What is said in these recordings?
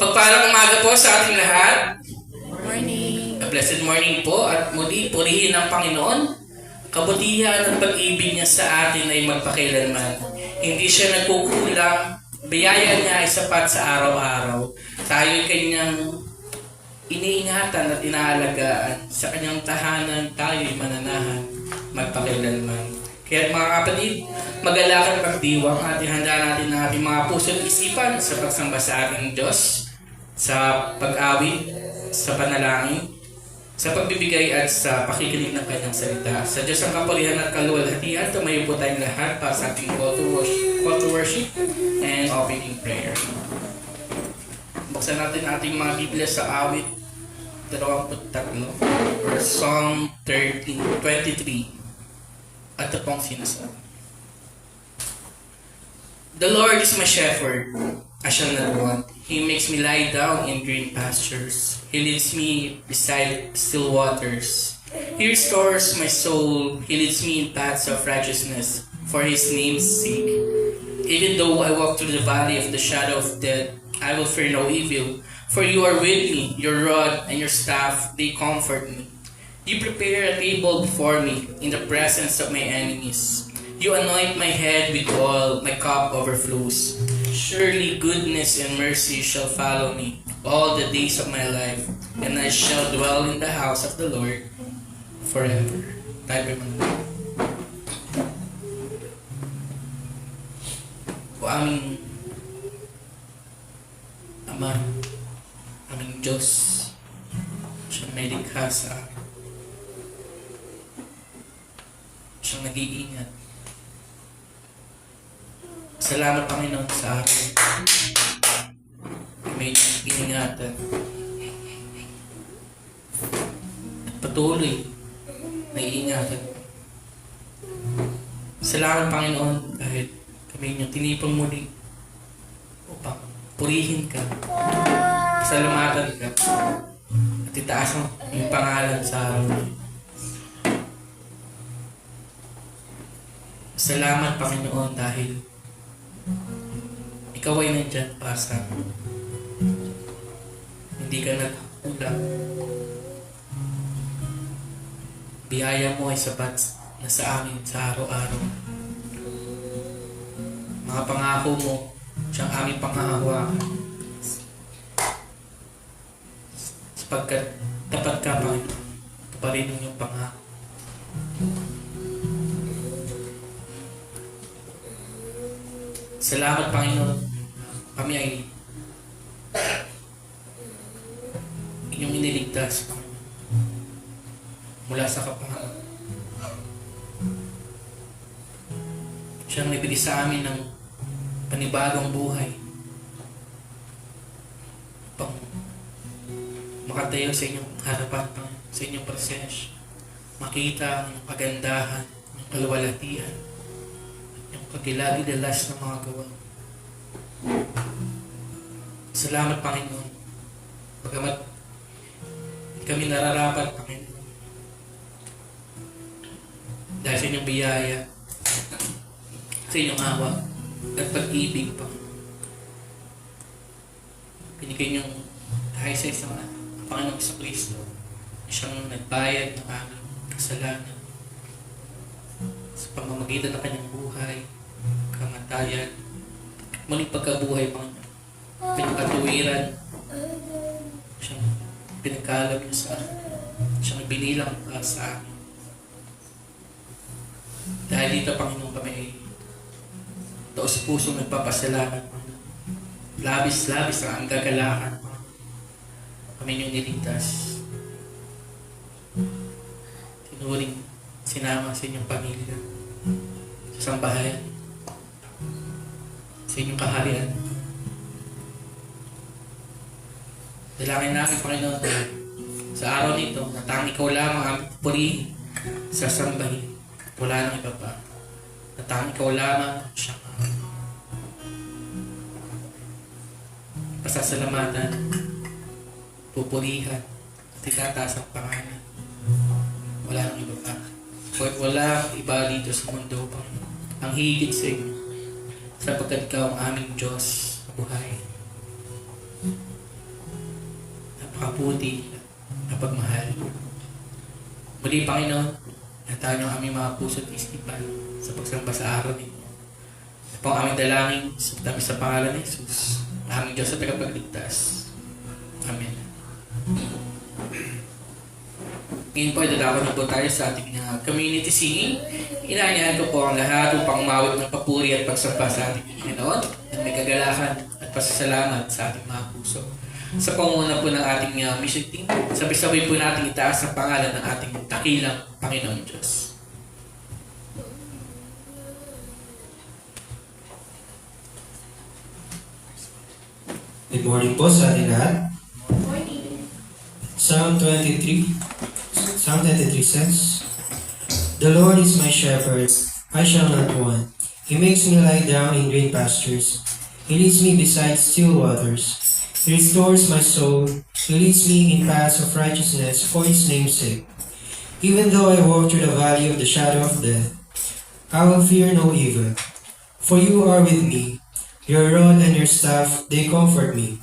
Mapagpalang umaga po sa ating lahat. Morning. A blessed morning po at muli purihin ng Panginoon. Kabutihan at pag-ibig niya sa atin ay magpakailanman. Hindi siya nagkukulang. Biyaya niya ay sapat sa araw-araw. Tayo'y kanyang iniingatan at inaalagaan. Sa kanyang tahanan tayo'y mananahan magpakailanman. Kaya mga kapatid, mag-alakad pagdiwang at ihanda natin ang ating mga puso at isipan sa pagsamba sa ating Diyos, sa pag-awit, sa panalangin, sa pagbibigay at sa pakikinig ng kanyang salita. Sa Diyos ang kapurihan at kaluwalhatian, tumayo po tayong lahat para sa ating call to worship and opening prayer. Buksan natin ating mga Biblia sa awit 23 or Psalm 23. At ito pong sinasabi. The Lord is my shepherd, I shall not want. He makes me lie down in green pastures. He leads me beside still waters. He restores my soul. He leads me in paths of righteousness for His name's sake. Even though I walk through the valley of the shadow of death, I will fear no evil. For you are with me, your rod and your staff, they comfort me. You prepare a table before me in the presence of my enemies. You anoint my head with oil, my cup overflows. Surely goodness and mercy shall follow me all the days of my life, and I shall dwell in the house of the Lord forever. Tayo o aming Ama, aming Diyos, siya may likha sa akin. Siyang nag-iingat. Salamat Panginoon sa akin. May iningatan. At patuloy na iingatan. Salamat Panginoon dahil kami inyong tinipang muli upang purihin ka, salamatan ka, at itaas mo yung pangalan sa araw na. Salamat Panginoon dahil Ikaw ay nandyan para sa amin. Hindi ka nagkulang. Biyaya mo ay sapat na sa amin sa araw-araw. Mga pangako mo, siyang aming panghahawakan. Sapagkat tapat ka Panginoon, tuparin mo yung pangako. Salamat Panginoon, kami ay inyong iniligtas mula sa kapahamakan. Siyang nagbigay sa amin ng panibagong buhay upang makatayo sa inyong harapan, sa inyong presensya, makita ang kagandahan, ang kaluwalhatian, yung kagilagidalas ng mga gawa. Salamat Panginoon, bagamat kami nararapat Panginoon, dahil sa inyong biyaya, sa inyong awa at pag-ibig Panginoon. Binigay niyong kahit sa isang Panginoon sa Kristo, siyang nagbayad ng aming kasalanan sa pamamagitan ng kanyang buhay, kamatayan, muling pagkabuhay Panginoon, pinakatuwiran, siyang pinagkalab niya sa akin, siyang binilang para sa amin. Dahil dito Panginoon kami ay taos pusong nagpapasalamat Panginoon. Labis-labis ang gagalakan Panginoon. Kami niyong niligtas. Tinuring sinama sa inyong pamilya, sa sambahayan, sa inyong kaharian. Dalangin namin Panginoon sa araw nito na tanging ikaw lamang ang purihin sa sambahin. Wala nang iba pa. Na tanging ikaw lamang siyang pasasalamatan, pupurihan, at itataas ang pangalan. Wala nang iba pa. Wala iba dito sa mundo pa ang higit sa inyo, sapagkat ikaw ang aming Diyos sa buhay. makaputi, napagmahal. Muli, Panginoon, natayo ang aming mga puso at isipan sa pagsamba sa araw nito. Ito po ang aming dalangin sa pangalan ni Jesus, aming Diyos at tagapagligtas. Amen. Ngayon po, idadako na po tayo sa ating community singing. Inaanyahan ko po ang lahat upang umawit ng papuri at pagsamba sa ating Panginoon na may kagalakan at pasasalamat sa ating mga puso. Sa panguna po ng ating mission team, sabay-sabay po natin itaas ang pangalan ng ating dakilang Panginoon Diyos. Good morning po sa ating lahat. Psalm 23 says, The Lord is my shepherd, I shall not want. He makes me lie down in green pastures. He leads me beside still waters. He restores my soul. He leads me in paths of righteousness for His name's sake. Even though I walk through the valley of the shadow of death, I will fear no evil. For you are with me. Your rod and your staff, they comfort me.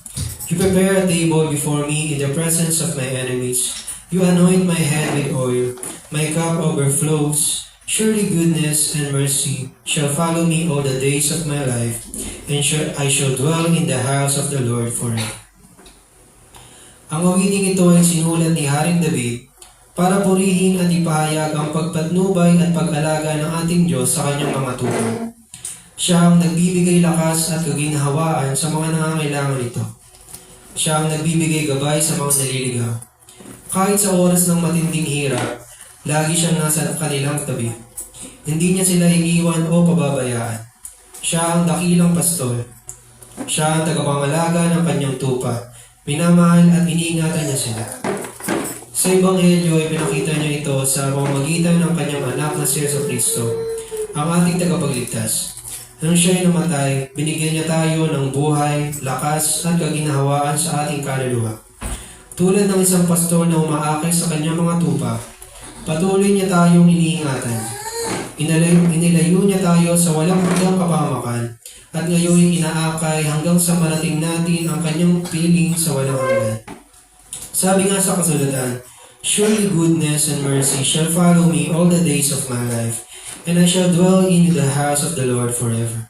You prepare a table before me in the presence of my enemies. You anoint my head with oil. My cup overflows. Surely goodness and mercy shall follow me all the days of my life, and I shall dwell in the house of the Lord forever. Ang awiting ito ay sinulat ni Haring David para purihin at ipahayag ang pagpatnubay at pag-alaga ng ating Diyos sa kanyang mga tupa. Siya ang nagbibigay lakas at kaginhawaan sa mga nangangailangan nito. Siya ang nagbibigay gabay sa mga naliligaw. Kahit sa oras ng matinding hirap, lagi siyang nasa kanilang tabi. Hindi niya sila iniwan o pababayaan. Siya ang dakilang pastol. Siya ang tagapangalaga ng kanyang tupa. Minamahal at iniingatan niya sila. Sa Ebanghelyo ay pinakita niya ito sa pamamagitan ng kanyang anak na si Jesucristo, ang ating tagapagligtas. Nang siya ay namatay, binigyan niya tayo ng buhay, lakas at kaginhawaan sa ating kaluluwa. Tulad ng isang pastor na umaakay sa kanyang mga tupa, patuloy niya tayong iniingatan. Inilayo niya tayo sa walang hanggang kapamakan at ngayon inaakay hanggang sa marating natin ang kanyang piling sa walang hanggan. Sabi nga sa kasulatan, Surely goodness and mercy shall follow me all the days of my life, and I shall dwell in the house of the Lord forever.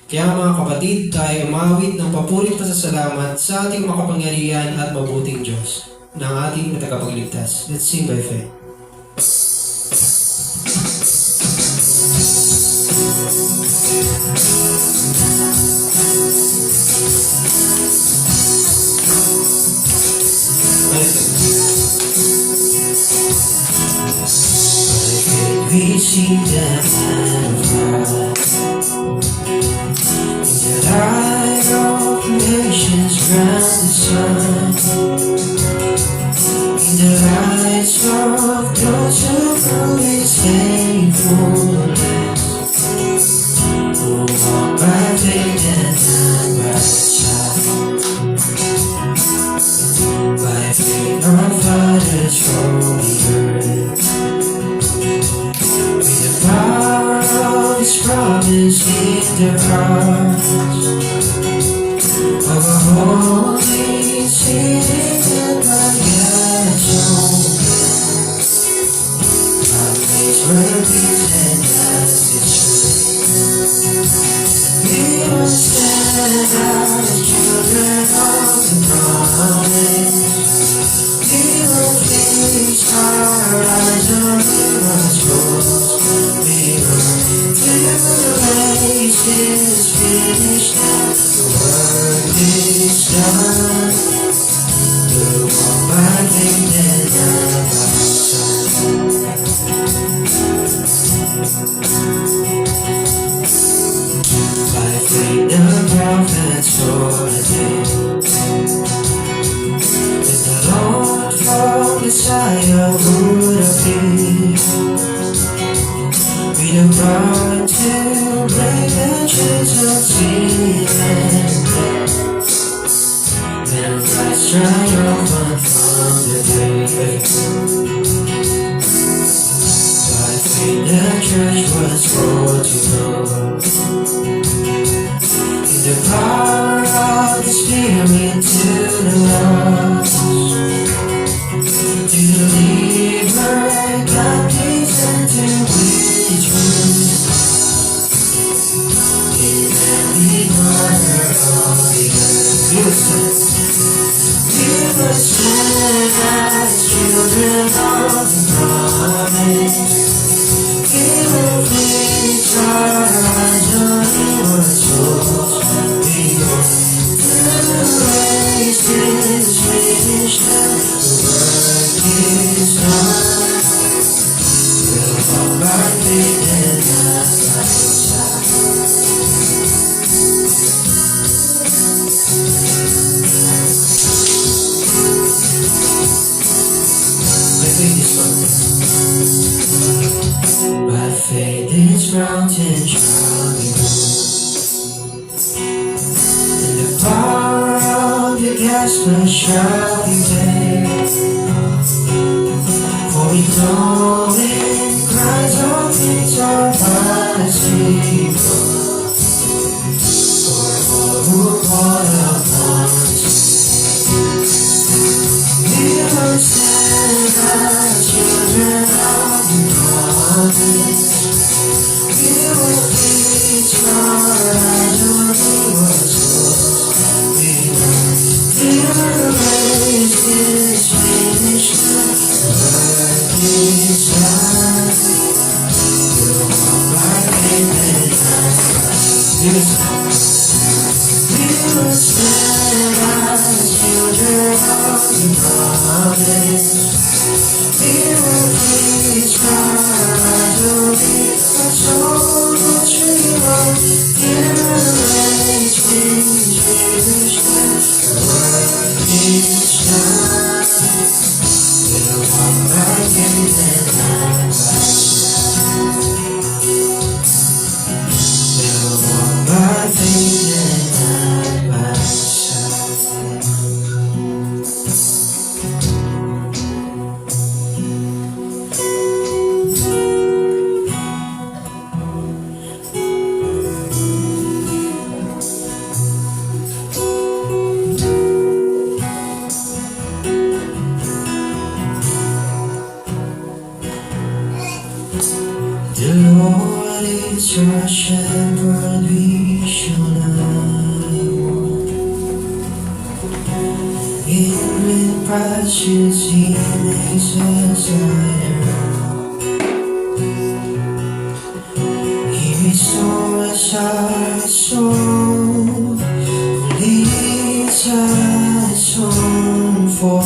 Kaya mga kapatid, tayo umawit ng papuri at pasasalamat sa ating makapangyarihan at mabuting Diyos, ng ating tagapagligtas. Let's sing by faith. We sing the hand of God. In the light of nations round the sun, in the lights of those who know His faithfulness, who walk by faith and not by sight. By faith our fathers from the earth, with the power of His promise in their hearts, of a holy city that by God's own our place where we stand as His church. We will stand as children of the promise. We will fix our eyes on His cross. We will feel the race is finished and the work is done. To walk by faith and not by sight. By faith the prophets foretold that the Lord from Messiah would appear, with a power to break the chains of sin and death, and rise triumphant from the grave. By The church was for to know in the power of the Spirit to the lost, to deliver captives and to reach truth in every corner of the earth. We were sent as children of the promise. We will fix our eyes on your souls. We know the race is finished and the work is done. We'll walk by faith and not by sight. By faith this mountain shall be moved, and the power of the gospel shall be paid. For we know in Christ all things are possible, for all who call upon His name. We will stand as children of the promise. We will fix our eyes on your souls. We know the race is finished, the work is done. We'll walk by faith and not by sight. We will stand as children of the promise. We will fix our eyes on your soul, which we want. In the race is finished, the work is done. We'll walk by faith and not by sight. We'll walk by faith and not by sight. The Lord is your shepherd, we shall not want. In green pastures He makes us lie down. He restores our soul, leads us on for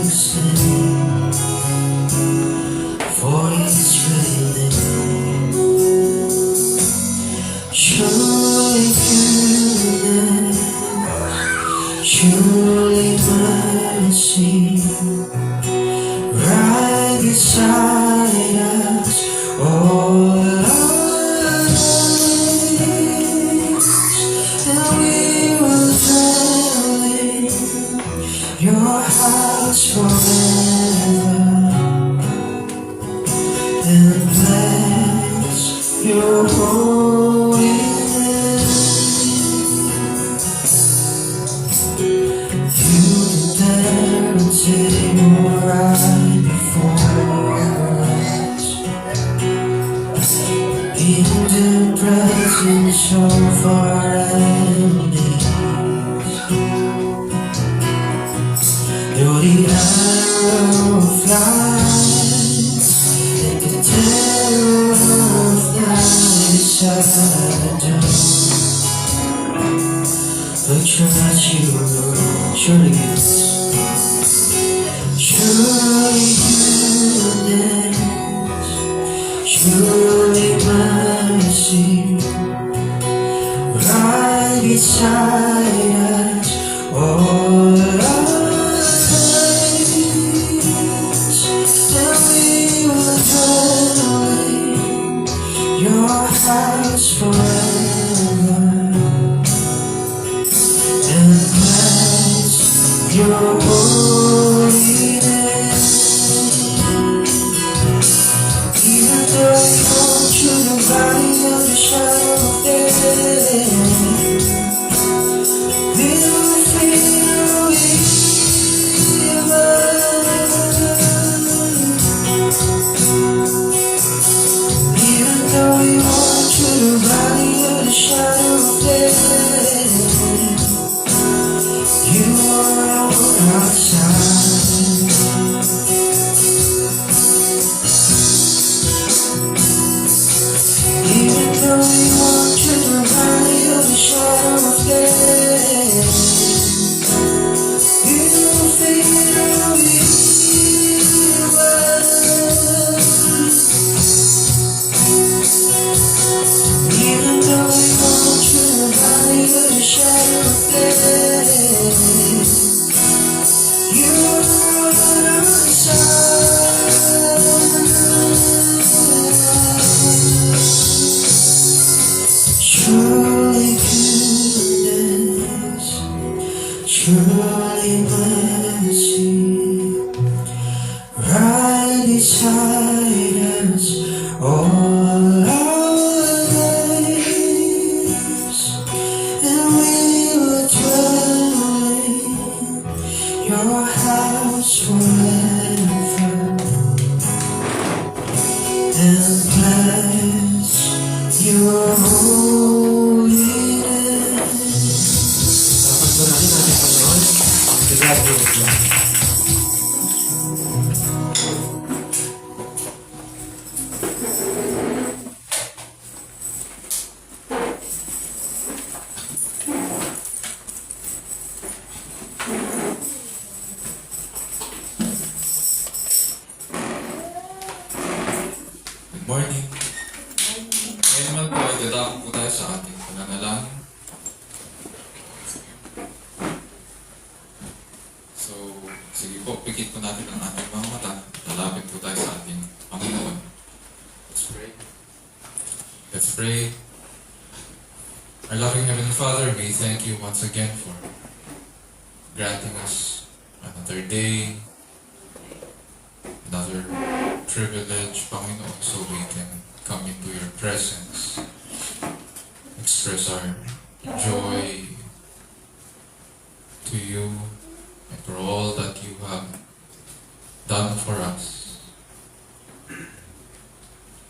sin. For His goodness, surely goodness, surely mercy, right beside us all our lives, and we will dwell in your house forever, and bless your holy name. You dare to take right before us, in the presence of our enemies. Though the arrow flies and the terror of night is shadow, but trust you, surely goodness, surely goodness, surely mercy, right beside us all our lives, and we will dwell in your house forever, and bless your holy name. Even though shadow of death. Will fade away, even though we walk through the valley of the shadow of death, you are on our side. Even though we walk through the valley of the shadow of death, you will fade away. Even though we walk through the valley of the shadow of death, you are on our side. Surely goodness, surely mercy, right beside us all our lives, and we will dwell in your house forever, and bless your holy name. Pagpatuloy natin Panginoon. To God be the glory. Good morning. Ngayon naman po ay dadako po tayo sa ating pananalangin. So, sige po, pikit po natin ang ating mga mata. Lalapit po tayo sa ating Panginoon. Let's pray. Let's pray. Our loving Heavenly Father, we thank you once again for granting us another day, another privilege, Panginoon, so we can come into your presence, express our joy to you and for all that you have done for us.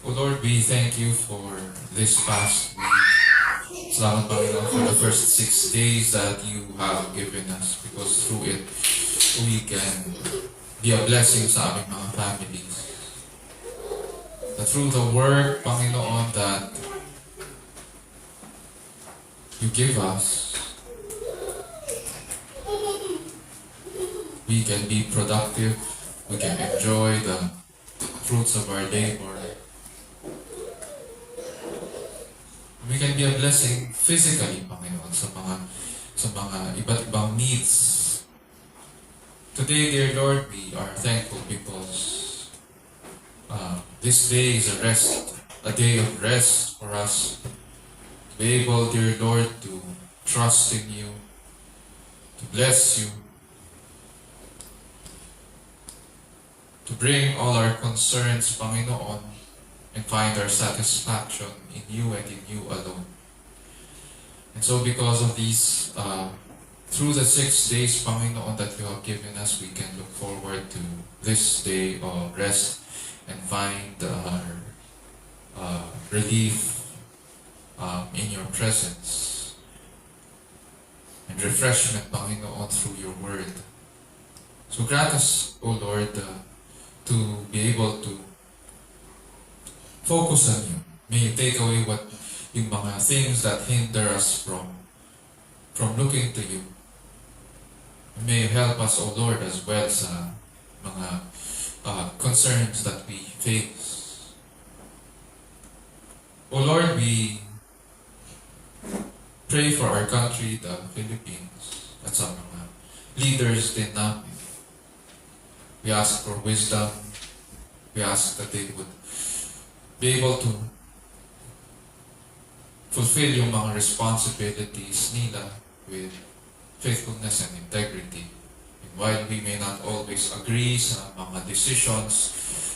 O Lord, we thank you for this past week. Salamat, Panginoon, for the first 6 days that you have given us, because through it, we can be a blessing sa aming mga families. That through the work, Panginoon, that you give us, we can be productive, we can enjoy the fruits of our labor. We can be a blessing physically, Panginoon, sa mga iba't ibang needs. Today, dear Lord, we are thankful because this day is a day of rest for us. To be able, dear Lord, to trust in you, to bless you, to bring all our concerns, Panginoon, and find our satisfaction in you and in you alone. And so because of these, through the 6 days, Panginoon, that you have given us, we can look forward to this day of rest and find our relief in your presence and refreshment, Panginoon, through your word. So grant us, O Lord, to be able to focus on you. May you take away yung mga things that hinder us from looking to you. May you help us, O Lord, as well sa mga concerns that we face. O Lord, we pray for our country, the Philippines, at sa mga leaders din namin. We ask for wisdom. We ask that they would be able to fulfill yung mga responsibilities nila with faithfulness and integrity. And while we may not always agree sa mga decisions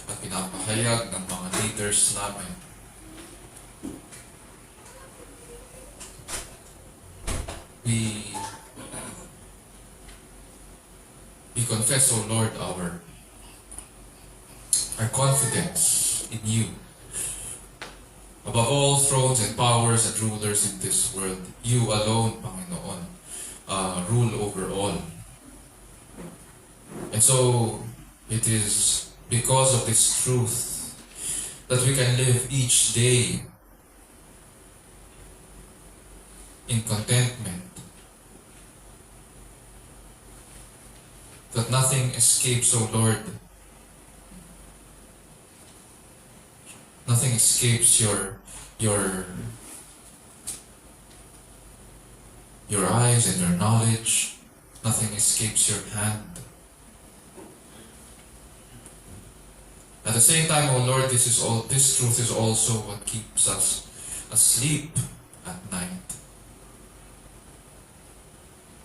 at pinapahayag ng mga leaders namin, we confess, O Lord, our confidence in you. Above all thrones and powers and rulers in this world, you alone, Panginoon, rule over all. And so, it is because of this truth that we can live each day in contentment, that nothing escapes, O Lord. Nothing escapes your eyes and your knowledge. Nothing escapes your hand. At the same time, O Lord, this truth is also what keeps us asleep at night.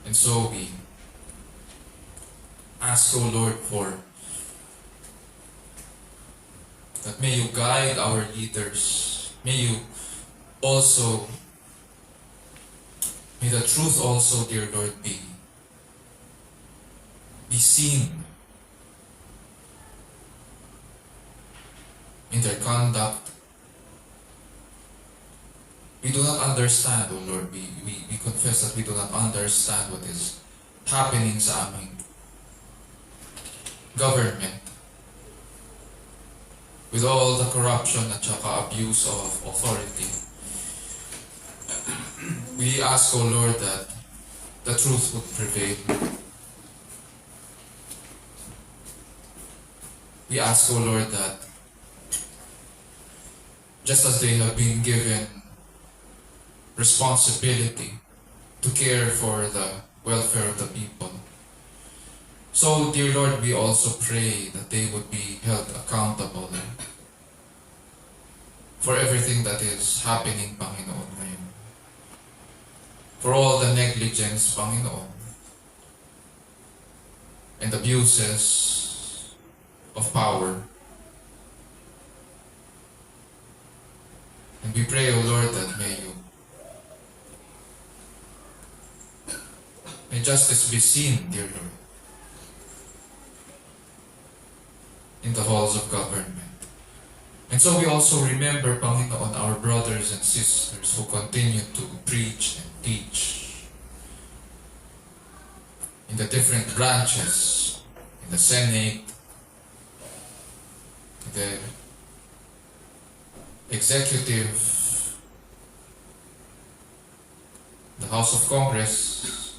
And so we ask, O Lord, that may you guide our leaders. May the truth also, dear Lord, be seen in their conduct. We do not understand, O Lord. We confess that we do not understand what is happening sa aming government, with all the corruption at saka abuse of authority. We ask, O Lord, that the truth would prevail. We ask, O Lord, that just as they have been given responsibility to care for the welfare of the people, so, dear Lord, we also pray that they would be held accountable for everything that is happening, Panginoon, ngayon. For all the negligence, Panginoon, and abuses of power. And we pray, O Lord, that may justice be seen, dear Lord, in the halls of government. And so we also remember, Panginoon, our brothers and sisters who continue to preach and teach in the different branches, in the Senate, in the executive, the House of Congress,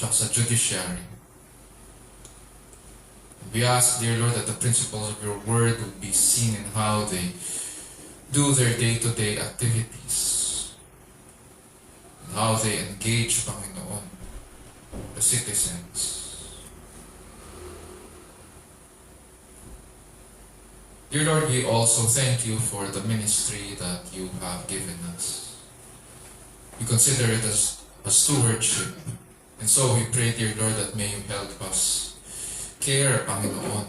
at sa judiciary. We ask, dear Lord, that the principles of your word would be seen in how they do their day-to-day activities, and how they engage, Panginoon, the citizens. Dear Lord, we also thank you for the ministry that you have given us. We consider it as a stewardship. And so we pray, dear Lord, that may you help us care, Panginoon,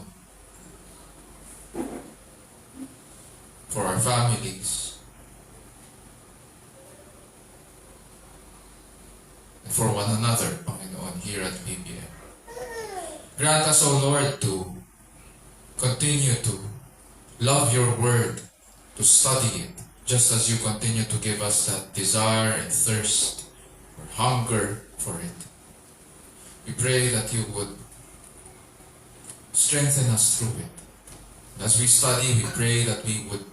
for our families and for one another, Panginoon, here at PBM. Grant us, O Lord, to continue to love your word, to study it, just as you continue to give us that desire and thirst or hunger for it. We pray that you would strengthen us through it. As we study, we pray that we would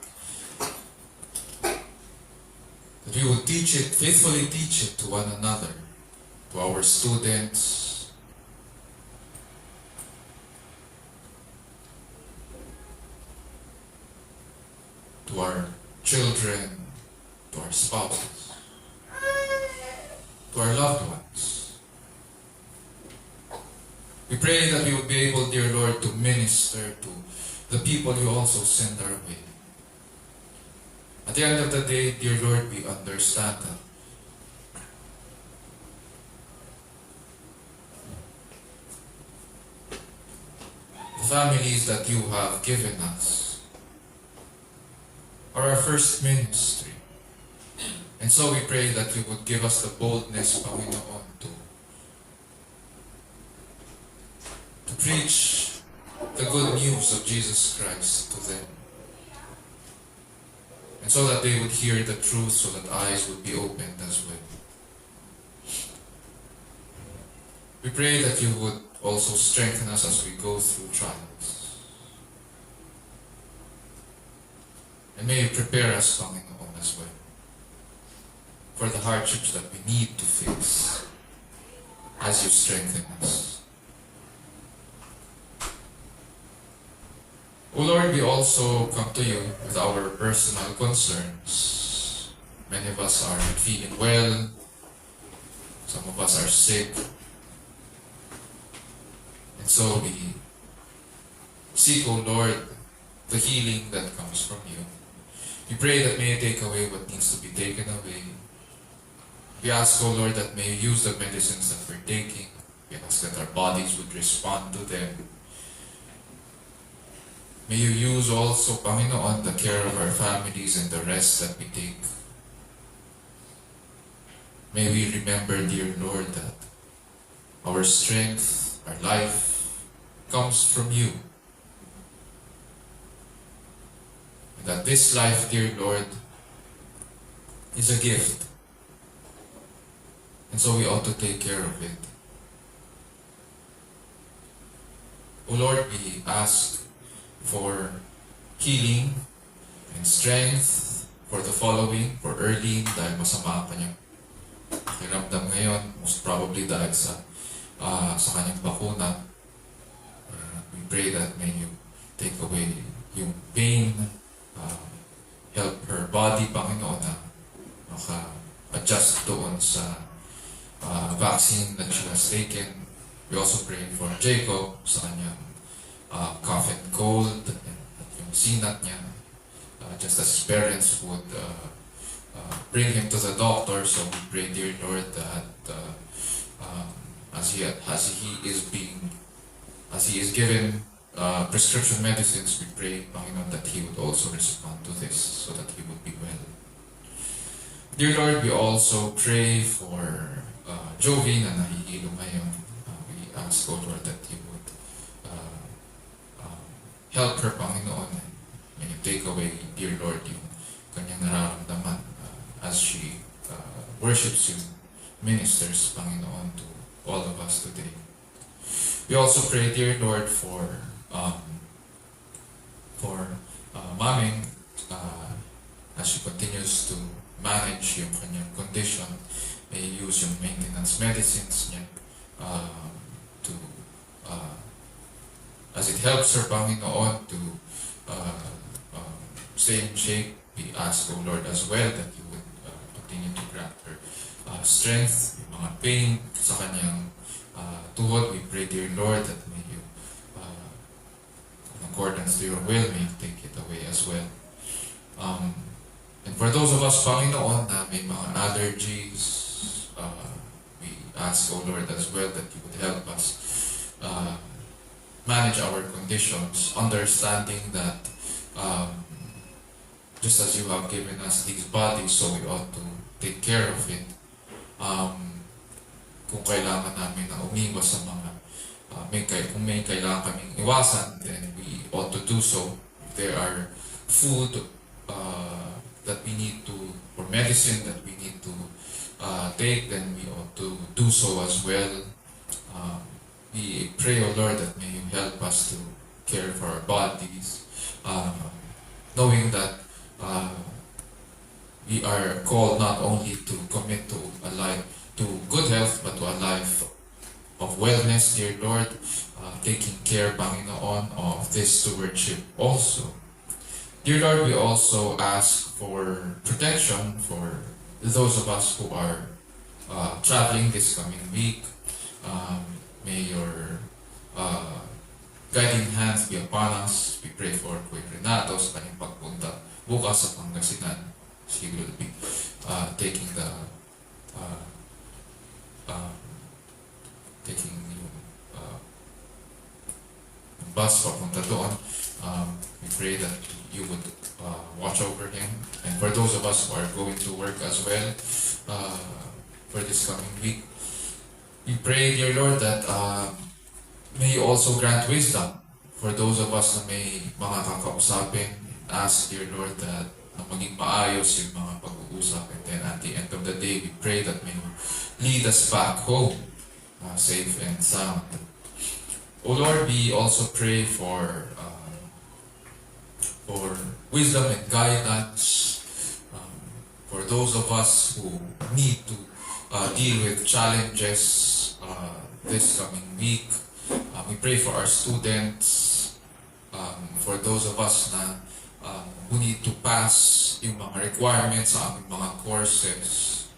teach it, faithfully teach it to one another, to our students, to our children, to our spouses, to our loved ones. We pray that we would be able, dear Lord, to minister to the people you also send our way. At the end of the day, dear Lord, we understand that the families that you have given us are our first ministry. And so we pray that you would give us the boldness, Panginoon, to preach the good news of Jesus Christ to them. And so that they would hear the truth, so that eyes would be opened as well. We pray that you would also strengthen us as we go through trials. And may you prepare us, Panginoon, as well, for the hardships that we need to face as you strengthen us. O Lord, we also come to you with our personal concerns. Many of us are not feeling well. Some of us are sick. And so we seek, O Lord, the healing that comes from you. We pray that may you take away what needs to be taken away. We ask, O Lord, that may you use the medicines that we're taking. We ask that our bodies would respond to them. May you use also, Panginoon, the care of our families and the rest that we take. May we remember, dear Lord, that our strength, our life, comes from you. And that this life, dear Lord, is a gift. And so we ought to take care of it. O Lord, we ask for healing and strength for the following, for Erlene, dahil masama ang kanyang pakiramdam ngayon, most probably dahil sa kanyang bakuna. We pray that may you take away yung pain, help her body, Panginoon, na maka-adjust doon sa vaccine that she has taken. We also pray for Jacob sa kanyang cough and cold, at yung sinat niya, just as his parents would bring him to the doctor. So we pray, dear Lord, that as he is given prescription medicines, we pray, Panginoon, that he would also respond to this, so that he would be well. Dear Lord, we also pray for Jovi na nahihilo ngayon. We ask, O Lord, that you would help her, Panginoon, and may you take away, dear Lord, yung kanyang nararamdaman as she worships you, ministers, Panginoon, to all of us today. We also pray, dear Lord, for Maming as she continues to manage yung kanyang condition. May you use yung maintenance medicines niya to as it helps her, Panginoon, to stay in shape. We ask, O Lord, as well, that you would continue to grant her strength, yung mga pain sa kanyang tuhod. We pray, dear Lord, that may you, in accordance to your will, may you take it away as well. And for those of us, Panginoon, na may mga allergies, we ask, O Lord, as well, that you would help us manage our conditions, understanding that just as you have given us these bodies, so we ought to take care of it. Kung kailangan namin na umiwas sa mga kung may kailangan kaming iwasan, then we ought to do so. If there are food that we need to, or medicine that we need to take, then we ought to do so as well. We pray, O Lord, that may you help us to care for our bodies, knowing that we are called not only to commit to a life, to good health, but to a life of wellness, dear Lord, taking care, Panginoon, of this stewardship also. Dear Lord, we also ask for protection for those of us who are traveling this coming week. May your guiding hands be upon us. We pray for Kuya Renato sa kanyang pagpunta bukas sa Pangasinan. He will be taking the bus papunta doon. We pray that you would watch over him. And for those of us who are going to work as well for this coming week, we pray, dear Lord, that may you also grant wisdom for those of us na may mga kakausapin. Ask, dear Lord, that maging maayos yung mga pag-uusap. And then at the end of the day, we pray that may you lead us back home safe and sound. O Lord, we also pray for wisdom and guidance for those of us who need to deal with challenges this coming week. We pray for our students, for those of us na who need to pass yung mga requirements sa aming mga courses.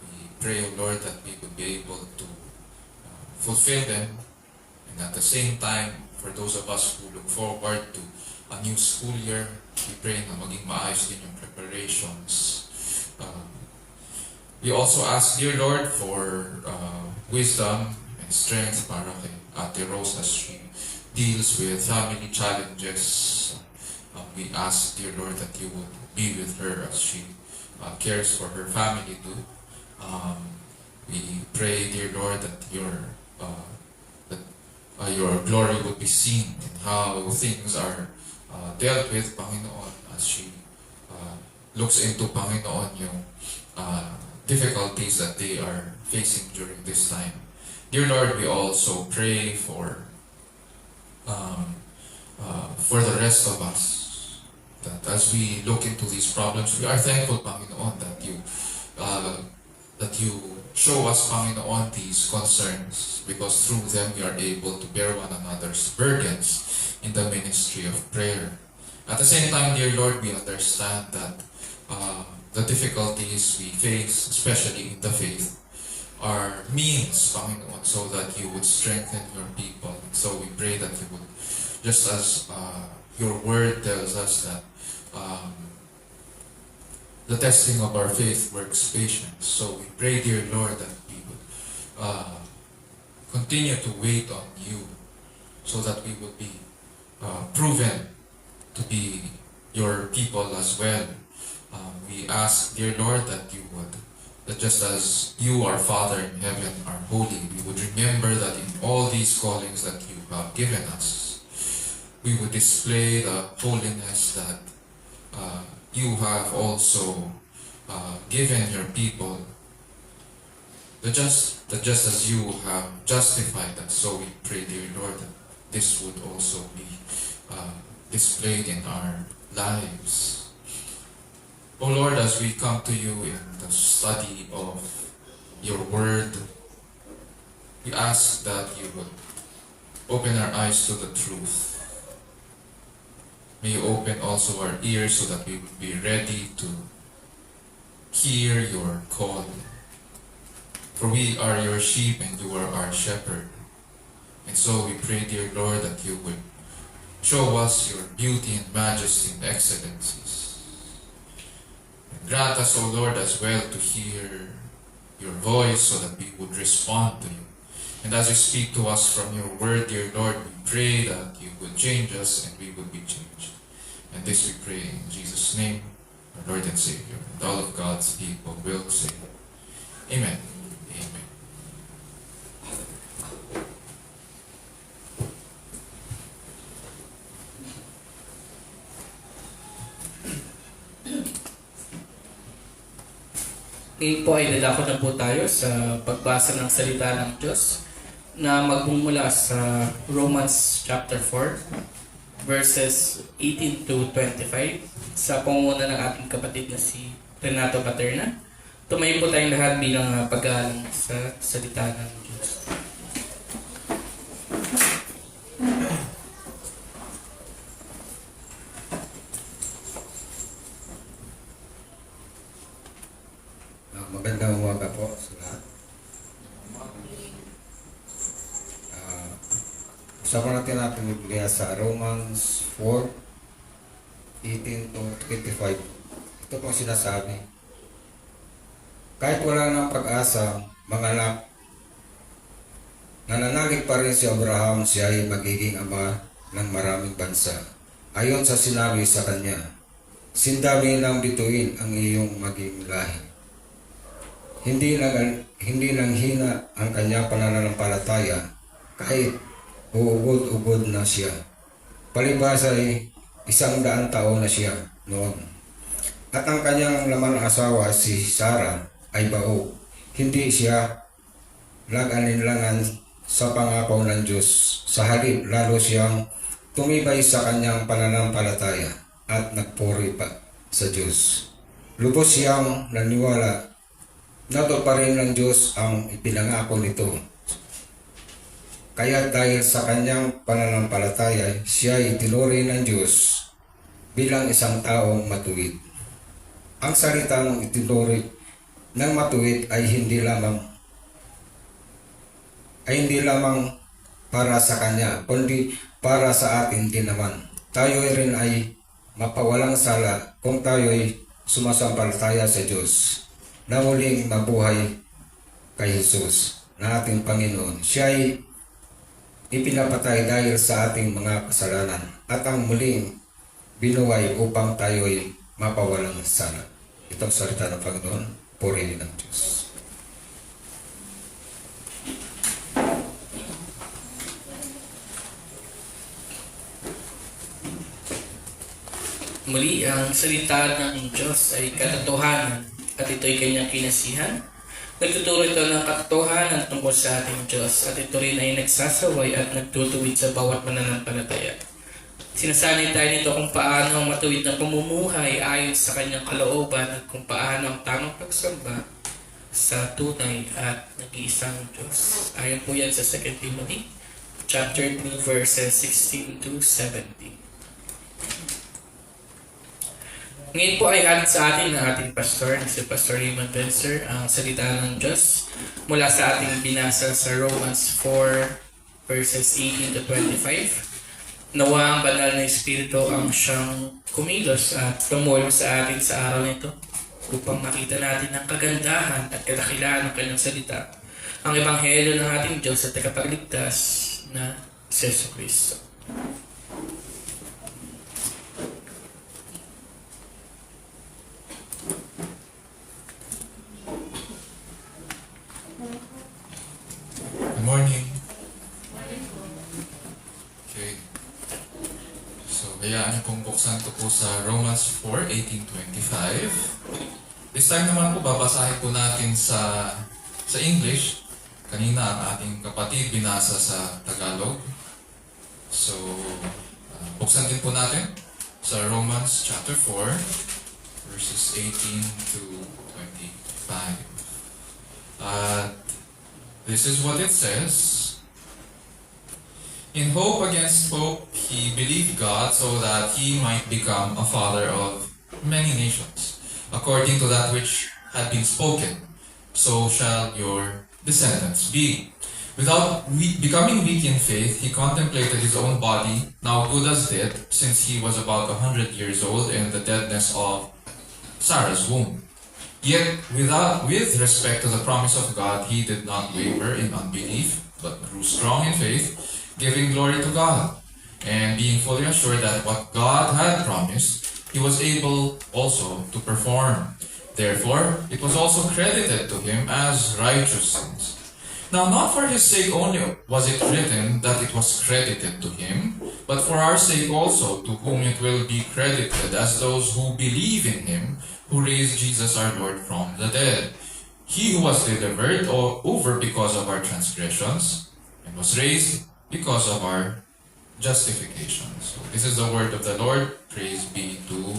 We pray, O Lord, that we would be able to fulfill them. And at the same time, for those of us who look forward to a new school year, we pray na maging maayos din yung preparations. We also ask, dear Lord, for wisdom and strength para kay Ate Rose as she deals with family challenges. We ask, dear Lord, that you would be with her as she cares for her family too. We pray, dear Lord, that your glory would be seen in how things are dealt with, Panginoon, as she looks into, Panginoon, yung difficulties that they are facing during this time. Dear Lord, we also pray for the rest of us, that as we look into these problems, we are thankful, Panginoon, that you show us, Panginoon, these concerns, because through them we are able to bear one another's burdens in the ministry of prayer. At the same time, dear Lord, we understand that the difficulties we face, especially in the faith, are means, Panginoon, so that you would strengthen your people. So we pray that you would, just as your word tells us that the testing of our faith works patience. So we pray, dear Lord, that we would continue to wait on you so that we would be proven to be your people as well. We ask, dear Lord, that you would, that just as you, our Father in heaven, are holy, we would remember that in all these callings that you have given us, we would display the holiness that you have also given your people, that just as you have justified us. So we pray, dear Lord, that this would also be displayed in our lives. O Lord, as we come to you in the study of your word, we ask that you would open our eyes to the truth. May you open also our ears so that we would be ready to hear your call. For we are your sheep and you are our shepherd. And so we pray, dear Lord, that you would show us your beauty and majesty and excellencies. And grant us, O Lord, as well to hear your voice so that we would respond to you. And as you speak to us from your word, dear Lord, we pray that you would change us and we would be changed. And this we pray in Jesus' name, our Lord and Savior. And all of God's people will say, Amen. Amen. Ngayon po ay dadako na po tayo sa pagbasa ng salita ng Diyos na magmumula sa Romans chapter 4 verses 18 to 25 sa pangunguna ng ating kapatid na si Renato Paterna. Tumayo po tayong lahat bilang pag-aalang sa salita ng Diyos. Magandang umaga po sa lahat. Usapan natin natin Biblia sa Romans 4, 18 to 25. Ito pong sinasabi. Kahit wala ng pag-asa, mga anak, nananalig pa rin si Abraham, siya ay magiging ama ng maraming bansa. Ayon sa sinabi sa kanya, sindami ng bituin ang iyong maging lahi. Hindi lang hina ang kanyang pananampalataya kahit uugod-ugod na siya. Palibhasa ay 100 taon na siya noon. At ang kanyang laman asawa si Sarah ay bao. Hindi siya lag-alinlangan sa pangako ng Diyos. Sa halip, lalo siyang tumibay sa kanyang pananampalataya at nagpuri pa sa Diyos. Lubos siyang naniwala na tuparin ng Diyos ang ipinangako nito. Kaya dahil sa kanyang pananampalataya, siya ay tinuri ng Diyos bilang isang taong matuwid. Ang salitang itinuri ng matuwid ay hindi lamang para sa kanya, kundi para sa atin din naman. Tayo rin ay mapawalang sala kung tayo ay sumasampalataya sa Diyos na muling mabuhay kay Jesus na ating Panginoon. Siya ay ipinapatay dahil sa ating mga kasalanan at ang muling binuhay upang tayo ay mapawalang sala. Itong salita ng Panginoon, purihin ng Diyos. Muli, ang salita ng Diyos ay katotohanan at ito'y kanyang kinasihan. Nagtuturo ito ng katotohanan tungkol sa ating Diyos at ito rin ay nagsasaway at nagtutuwid sa bawat mananampalataya. Sinasanay tayo nito kung paano ang matuwid na pamumuhay ayon sa kanyang kalooban at kung paano ang tamang pagsamba sa tunay at nag-iisang Diyos. Ayon po yan sa 2 Timothy chapter 3 verses 16 to 17. Ngayon po ay alit sa atin ng ating pastor, si Pastor Raymond Benzer, ang salita ng Diyos mula sa ating binasa sa Romans 4 verses 18 to 25. Nawa ang banal na Espiritu ang siyang kumilos at tumulong sa atin sa araw nito upang makita natin ang kagandahan at kadakilaan ng kanyang salita, ang Ebanghelyo ng ating Diyos at tagapagligtas na si Jesucristo. Good morning. Okay. So, hayaan niyo pong buksan ko po sa Romans 4:18-25. This time naman po, babasahin po natin sa English. Kanina ang ating kapatid binasa sa Tagalog. So, buksan din po natin sa Romans chapter 4, verses 18-25. This is what it says. In hope against hope, he believed God so that he might become a father of many nations, according to that which had been spoken. So shall your descendants be. Without becoming weak in faith, he contemplated his own body, now good as dead, since he was about 100 years old, and the deadness of Sarah's womb. Yet, with respect to the promise of God, he did not waver in unbelief, but grew strong in faith, giving glory to God, and being fully assured that what God had promised, he was able also to perform. Therefore, it was also credited to him as righteousness. Now, not for his sake only was it written that it was credited to him, but for our sake also, to whom it will be credited as those who believe in him, who raised Jesus our Lord from the dead. He who was delivered over because of our transgressions, and was raised because of our justifications. So this is the word of the Lord. Praise be to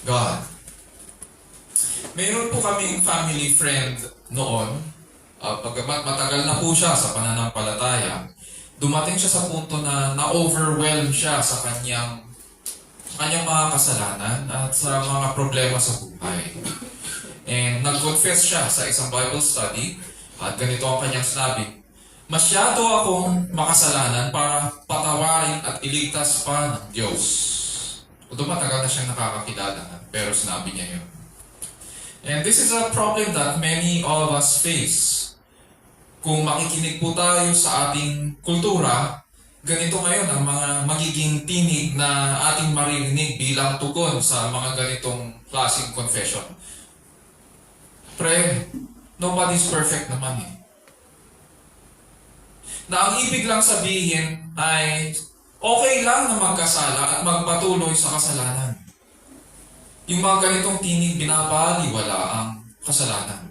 God. Mayroon po kaming family friend noon, pagkamat matagal na po siya sa pananampalataya, dumating siya sa punto na na-overwhelm siya sa kanyang mga kasalanan at sa mga problema sa buhay. And nag-confess siya sa isang Bible study at ganito ang kanyang sinabi, masyado akong makasalanan para patawarin at iligtas pa ng Diyos. Although matagal na siyang nakakakilala, pero sinabi niya yun. And this is a problem that many of us face. Kung makikinig po tayo sa ating kultura, ganito ngayon ang mga magiging tinig na ating maririnig bilang tugon sa mga ganitong klaseng confession. Pre, nobody's perfect naman eh. Na ang ibig lang sabihin ay okay lang na magkasala at magpatuloy sa kasalanan. Yung mga ganitong tinig, binabaliwala ang kasalanan.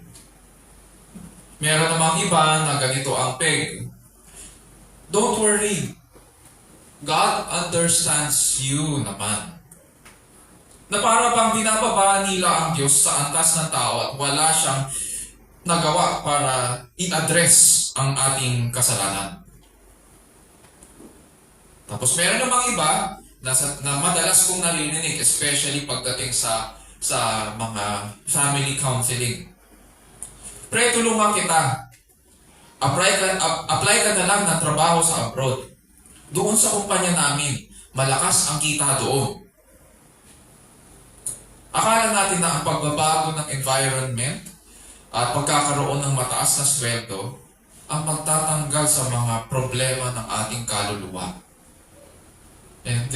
Meron namang iba na ganito ang peg. Don't worry. God understands you naman. Na para bang binababa nila ang Diyos sa antas ng tao at wala siyang nagawa para i-address ang ating kasalanan. Tapos meron namang iba na madalas kong naririnig, especially pagdating sa mga family counseling. Pre, tulungan kita. Apply ka na lang ng trabaho sa abroad. Doon sa kumpanya namin, malakas ang kita doon. Akala natin na ang pagbabago ng environment at pagkakaroon ng mataas na sweldo ang magtatanggal sa mga problema ng ating kaluluwa. And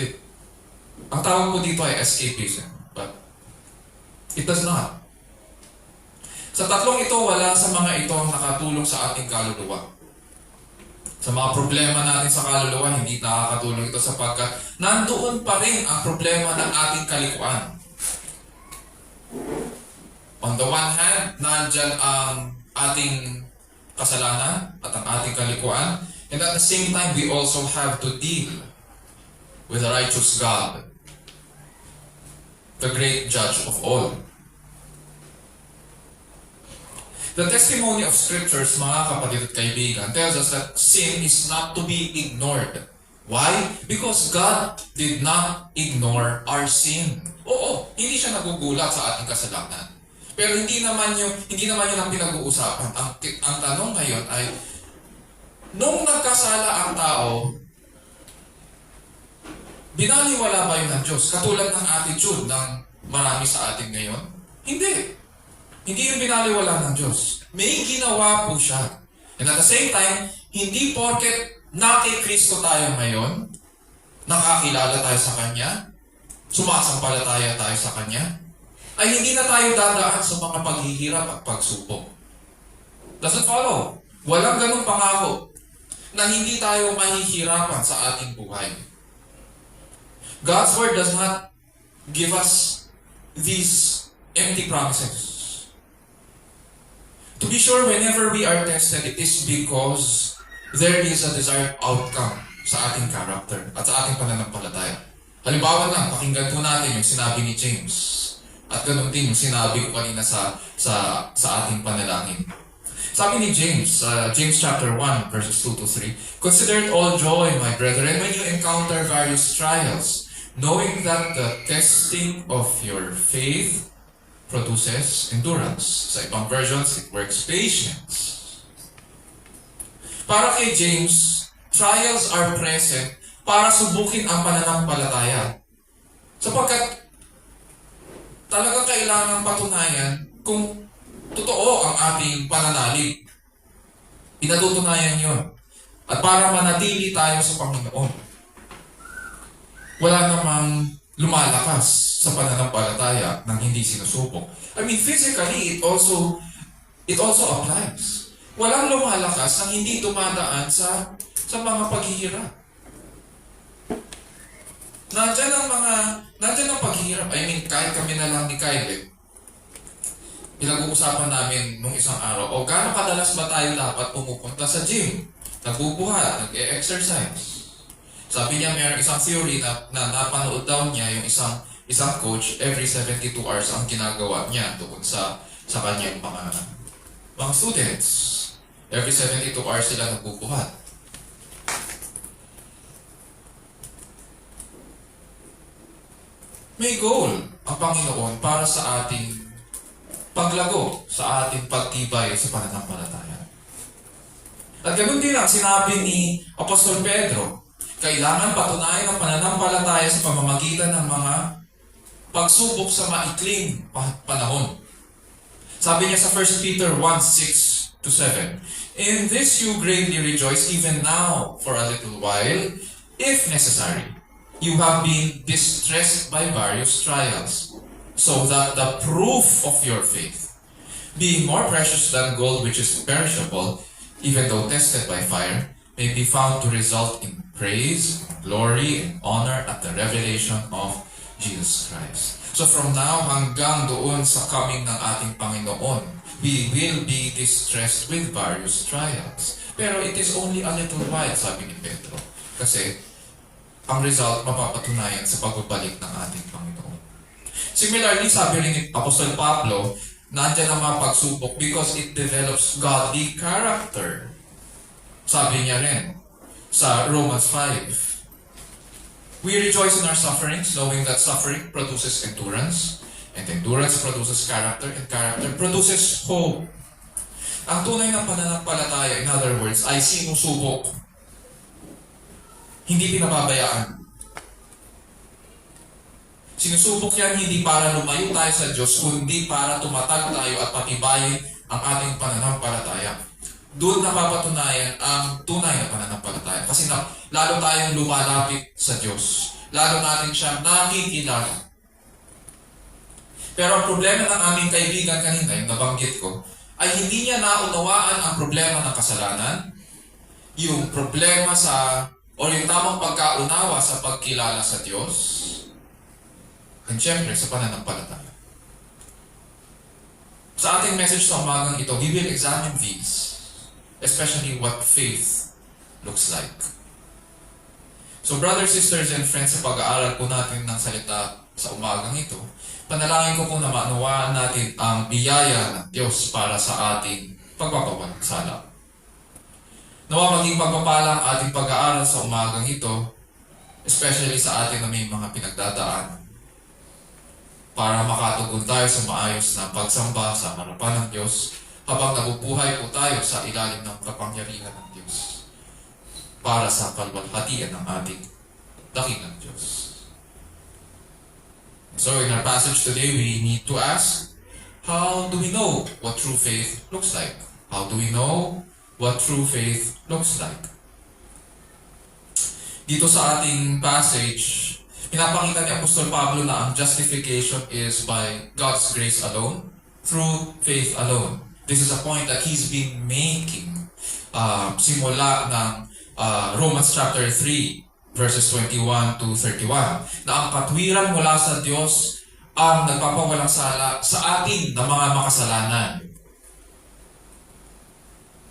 ang tawag ko dito ay escapism, but it does not. Sa tatlong ito, wala sa mga ito ang nakatulong sa ating kaluluwa. Sa mga problema natin sa kaluluwa, hindi nakakatulong ito sapagkat nandoon pa rin ang problema ng ating kalikuan. On the one hand, nandyan ang ating kasalanan at ang ating kalikuan, and at the same time, we also have to deal with the righteous God, the great judge of all. The testimony of scriptures, mga kapatid at kaibigan, tells us that sin is not to be ignored. Why? Because God did not ignore our sin. Oo, hindi siya nagugulat sa ating kasalanan. Pero hindi naman yun ang pinag-uusapan. Ang tanong ngayon ay, nung nagkasala ang tao, binaliwala ba yun ng Diyos? Katulad ng attitude ng marami sa atin ngayon? Hindi. Hindi yung binaliwala ng Diyos. May ginawa po siya. And at the same time, hindi porket nakikristo tayo ngayon, nakakilala tayo sa Kanya, sumasampalataya tayo sa Kanya, ay hindi na tayo dadaan sa mga paghihirap at pagsubok. Doesn't follow. Walang ganung pangako na hindi tayo mahihirapan sa ating buhay. God's Word does not give us these empty promises. To be sure, whenever we are tested, it is because there is a desired outcome sa ating character at sa ating pananampalataya. Halimbawa lang, pakinggan po natin yung sinabi ni James. At ganun din yung sinabi ko kanina sa ating panalangin. Sabi ni James, James chapter 1, verses 2 to 3, "Consider it all joy, my brethren, when you encounter various trials, knowing that the testing of your faith produces endurance." Sa ibang versions, it works patience. Para kay James, trials are present para subukin ang pananampalataya. Sapagkat talagang kailangan patunayan kung totoo ang ating pananalig. Pinatutunayan yon. At para manatili tayo sa Panginoon. Wala namang lumalakas sa pananampalataya nang hindi sinusubok. I mean, physically, it also applies. Walang lumalakas nang hindi dumadaan sa mga paghihirap. Nandiyan ang paghihirap. I mean, kahit kami na lang ni Kyle, pinag-uusapan namin nung isang araw, gaano kadalas ba tayo dapat pumupunta sa gym? Nagbubuhat, nag-exercise. Sabi niya, mayroong isang theory na napanood daw niya yung isang coach, every 72 hours ang ginagawa niya tungkol sa kanyang mga students. Every 72 hours sila nagbubuhat. May goal ang Panginoon para sa ating paglago, sa ating pagtibay sa pananampalataya. At ganoon din ang sinabi ni Apostol Pedro, kailangan patunayan ang pananampalataya sa pamamagitan ng mga pagsubok sa maikling panahon. Sabi niya sa 1 Peter 1:6-7, In this you greatly rejoice, even now for a little while, if necessary. You have been distressed by various trials, so that the proof of your faith, being more precious than gold which is perishable, even though tested by fire, may be found to result in praise, glory, and honor at the revelation of Jesus Christ. So from now hanggang doon sa coming ng ating Panginoon, we will be distressed with various trials. Pero it is only a little while, sabi ni Pedro. Kasi ang result mapapatunayan sa pagbabalik ng ating Panginoon. Similarly, sabi rin ni Apostol Pablo, nandiyan ang mga pagsubok because it develops godly character. Sabi niya rin sa Romans 5. We rejoice in our sufferings, knowing that suffering produces endurance, and endurance produces character, and character produces hope. Ang tunay ng pananampalataya, in other words, ay sinusubok. Hindi pinababayaan. Sinusubok yan hindi para lumayo tayo sa Diyos, kundi para tumatag tayo at patibayin ang ating pananampalataya. Doon napapatunayan ang tunay na pananampalataya. Kasi lalo tayong lumalapit sa Diyos. Lalo natin siya nakikilala. Pero ang problema ng aming kaibigan kanina, yung nabanggit ko, ay hindi niya naunawaan ang problema ng kasalanan, yung problema o yung tamang pagkaunawa sa pagkilala sa Diyos, and syempre sa pananampalataya. Sa ating message sa umagang ito, we will examine these, especially what faith looks like. So brothers, sisters, and friends, sa pag-aaral po natin ng salita sa umagang ito, panalangin ko po na maunawaan natin ang biyaya ng Diyos para sa ating pagpapawalang-sala. Nawa maging pagpapala ang ating pag-aaral sa umagang ito, especially sa atin na may mga pinagdadaan, para makatugon tayo sa maayos na pagsamba sa harapan ng Diyos habang nabubuhay po tayo sa ilalim ng kapangyarihan ng Diyos para sa kalwalhatian ng ating dakilang Diyos. So in our passage today, we need to ask, how do we know what true faith looks like? How do we know what true faith looks like? Dito sa ating passage, pinapakita ni Apostol Pablo na ang justification is by God's grace alone, through faith alone. This is a point that he's been making simula ng Romans chapter 3, verses 21 to 31, na ang katwiran mula sa Diyos ang nagpapawalang sala sa atin na mga makasalanan.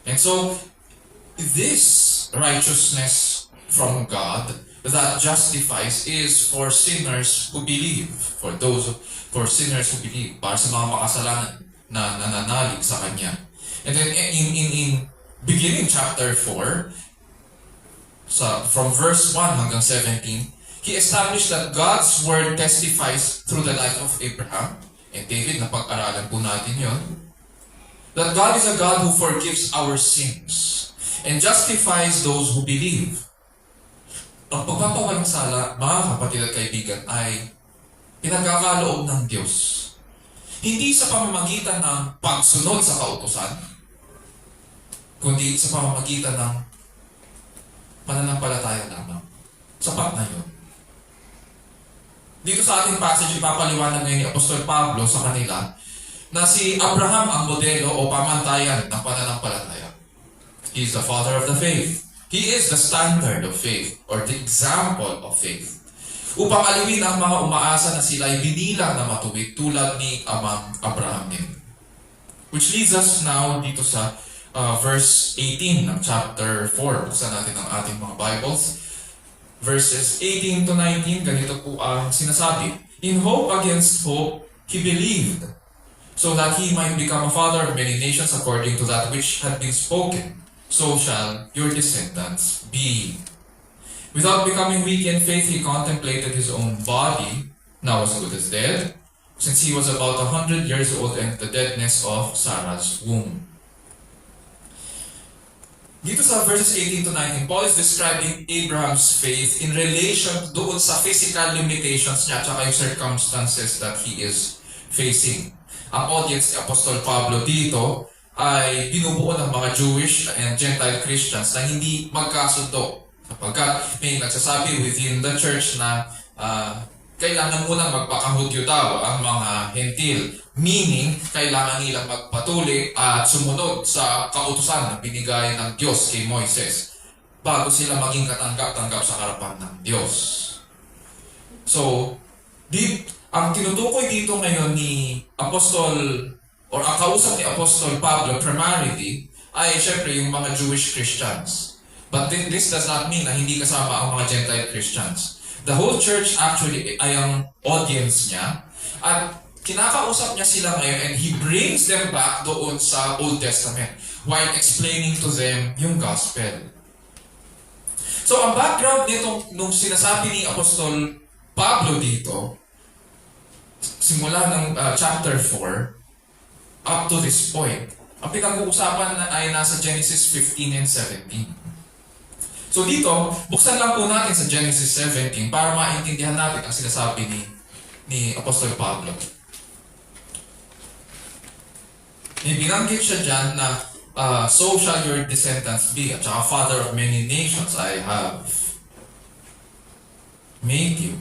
And so, this righteousness from God that justifies is for sinners who believe, for sinners who believe, para sa mga makasalanan na nananalig sa Kanya. And then in beginning chapter 4, from verse 1 hanggang 17, he established that God's word testifies through the life of Abraham and David, na pag-aralan po natin yon, that God is a God who forgives our sins and justifies those who believe. Ang pagpapawalang sala, mga kapatid at kaibigan, ay pinagkakaloob ng Diyos. Hindi sa pamamagitan ng pagsunod sa kautusan, kundi sa pamamagitan ng pananampalataya lamang. Sapat na yun. Dito sa ating passage, ipapaliwanag ngayon ni Apostol Pablo sa kanila na si Abraham ang modelo o pamantayan ng pananampalataya. He is the father of the faith. He is the standard of faith or the example of faith. Upang aliwin ang mga umaasa na sila ay binilang na matuwid tulad ni amang Abraham din. Which leads us now dito sa verse 18 ng chapter 4. Buksan natin ang ating mga Bibles. Verses 18 to 19, ganito po ang sinasabi. In hope against hope, he believed, so that he might become a father of many nations according to that which had been spoken. So shall your descendants be. Without becoming weak in faith, he contemplated his own body, now as good as dead, since he was about 100 years old, and the deadness of Sarah's womb. Dito sa verses 18 to 19, Paul is describing Abraham's faith in relation doon sa physical limitations niya at saka yung circumstances that he is facing. Ang audience ni Apostol Pablo dito ay binubuo ng mga Jewish and Gentile Christians na hindi magkasundo. Sapagkat may nagsasabi within the church na kailangan munang magpakahudyo daw ang mga hentil. Meaning, kailangan nilang magpatuloy at sumunod sa kautusan na binigay ng Diyos kay Moises bago sila maging katanggap-tanggap sa harapan ng Diyos. So, ang tinutukoy dito ngayon ni Apostol or ang kausap ni Apostol Pablo primarily ay syempre yung mga Jewish Christians. But this does not mean na hindi kasama ang mga Gentile Christians. The whole church actually ay ang audience niya at kinakausap niya sila ngayon and he brings them back doon sa Old Testament while explaining to them yung gospel. So ang background nung sinasabi ni Apostol Pablo dito, simula ng chapter 4 up to this point, ang pinag-uusapan ay nasa Genesis 15 and 17. So dito, buksan lang po natin sa Genesis 17 para maintindihan natin ang sinasabi ni Apostol Pablo. May binanggit siya dyan na so shall your descendants be, at saka father of many nations I have made you.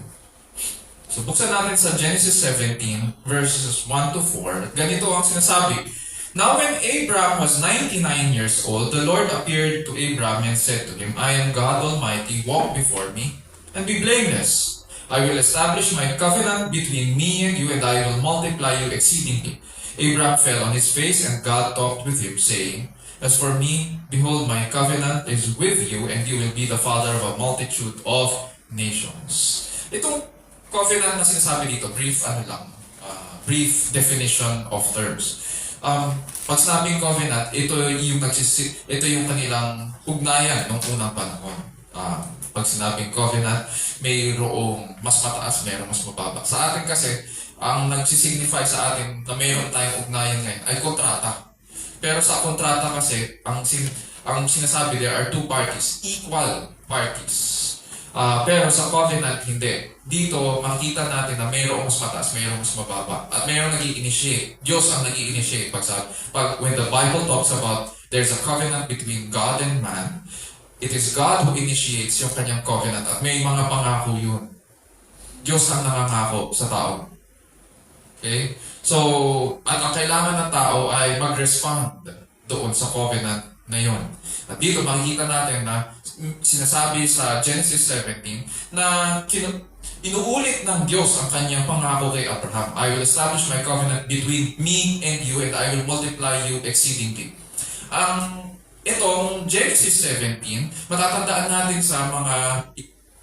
So buksan natin sa Genesis 17 verses 1 to 4. Ganito ang sinasabi. Now when Abram was 99 years old, the Lord appeared to Abram and said to him, I am God Almighty, walk before me, and be blameless. I will establish my covenant between me and you, and I will multiply you exceedingly. Abram fell on his face, and God talked with him, saying, As for me, behold, my covenant is with you, and you will be the father of a multitude of nations. Itong covenant na sinasabi dito, brief definition of terms. Pag sinabing covenant, ito yung kanilang ugnayan nung unang panahon. Pag sinabing covenant, mayroong mas mataas, mayroong mas mababa. Sa atin kasi, ang nagsisignify sa atin na mayroon tayong ugnayan ngayon ay kontrata. Pero sa kontrata kasi, ang sinasabi, there are two parties, equal parties. Pero sa covenant, hindi. Dito, makita natin na mayroong mas mataas, mayroong mas mababa. At mayroong nag-i-initiate. Diyos ang nag-i-initiate. When the Bible talks about there's a covenant between God and man, it is God who initiates yung kanyang covenant. At may mga pangako yun. Diyos ang nangangako sa tao. Okay? So, at ang kailangan ng tao ay mag-respond doon sa covenant na yun. At dito, makikita natin na sinasabi sa Genesis 17 na inuulit ng Diyos ang kanyang pangako kay Abraham. I will establish my covenant between me and you, and I will multiply you exceedingly. Itong Genesis 17, matatandaan natin sa mga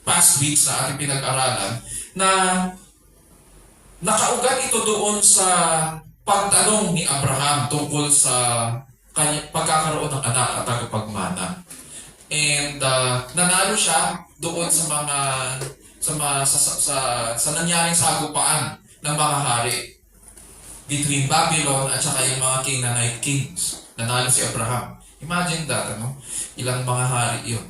past weeks na ating pinag-aralan na nakaugat ito doon sa pagtanong ni Abraham tungkol sa pagkakaroon ng anak at tagapagmana. And nanalo siya doon sa nangyaring sagupaan ng mga hari between Babylon at saka yung mga Canaanite kings. Nanalo si Abraham. Imagine that, ilang mga hari yun.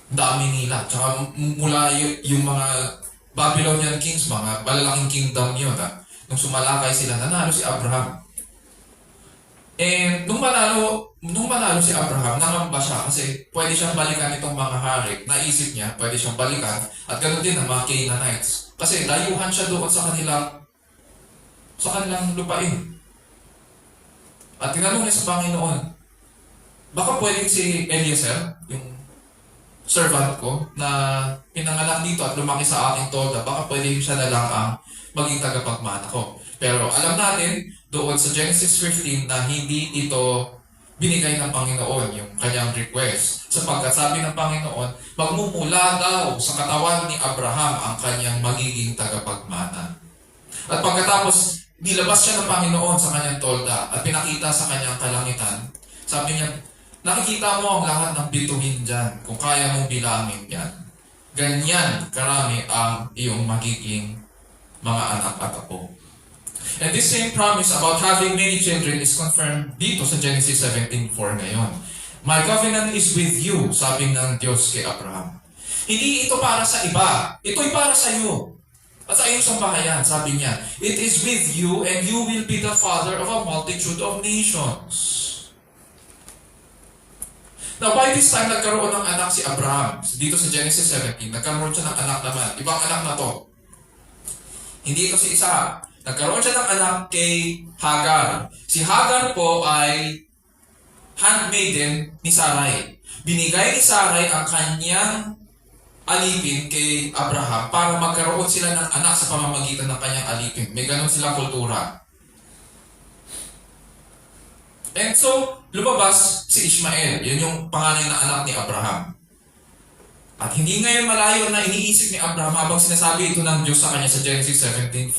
Dami nila. Tsaka mula yung mga Babylonian kings, mga malalaking kingdom yun. Nung sumalakay sila, nanalo si Abraham. And nung manalo si Abraham, nangamba siya kasi pwede siyang balikan itong mga hari. Naisip niya, pwede siyang balikan. At ganoon din ang mga Canaanites. Kasi layuhan siya doon sa kanilang lupain. At tinanong niya sa Panginoon, baka pwedeng si Eliezer, yung servant ko, na pinanganak dito at lumaki sa aking tolda, baka pwedeng siya na lang ang maging tagapagmana ko. Pero alam natin, doon sa Genesis 15 na hindi ito binigay ng Panginoon yung kanyang request. Sapagkat sabi ng Panginoon, magmumula daw sa katawan ni Abraham ang kanyang magiging tagapagmana. At pagkatapos, nilabas siya ng Panginoon sa kanyang tolda at pinakita sa kanyang kalangitan. Sabi niya, nakikita mo ang lahat ng bituin dyan kung kaya mong bilangin yan. Ganyan karami ang iyong magiging mga anak at apo. And this same promise about having many children is confirmed dito sa Genesis 17:4 ngayon. My covenant is with you, sabi ng Diyos kay Abraham. Hindi ito para sa iba, ito'y para sa iyo. At sa iyong sambahayan, sabi niya, it is with you and you will be the father of a multitude of nations. Now, by this time, nagkaroon ng anak si Abraham. Dito sa Genesis 17, nagkaroon siya ng anak naman. Ibang anak na to. Hindi ito si Isaac. Nagkaroon siya ng anak kay Hagar. Si Hagar po ay handmaiden ni Sarai. Binigay ni Sarai ang kanyang alipin kay Abraham para magkaroon sila ng anak sa pamamagitan ng kanyang alipin. May ganun silang kultura. And so, lumabas si Ishmael. Yun yung panganay na anak ni Abraham. At hindi ngayon malayo na iniisip ni Abraham habang sinasabi ito ng Diyos sa kanya sa Genesis 17:4,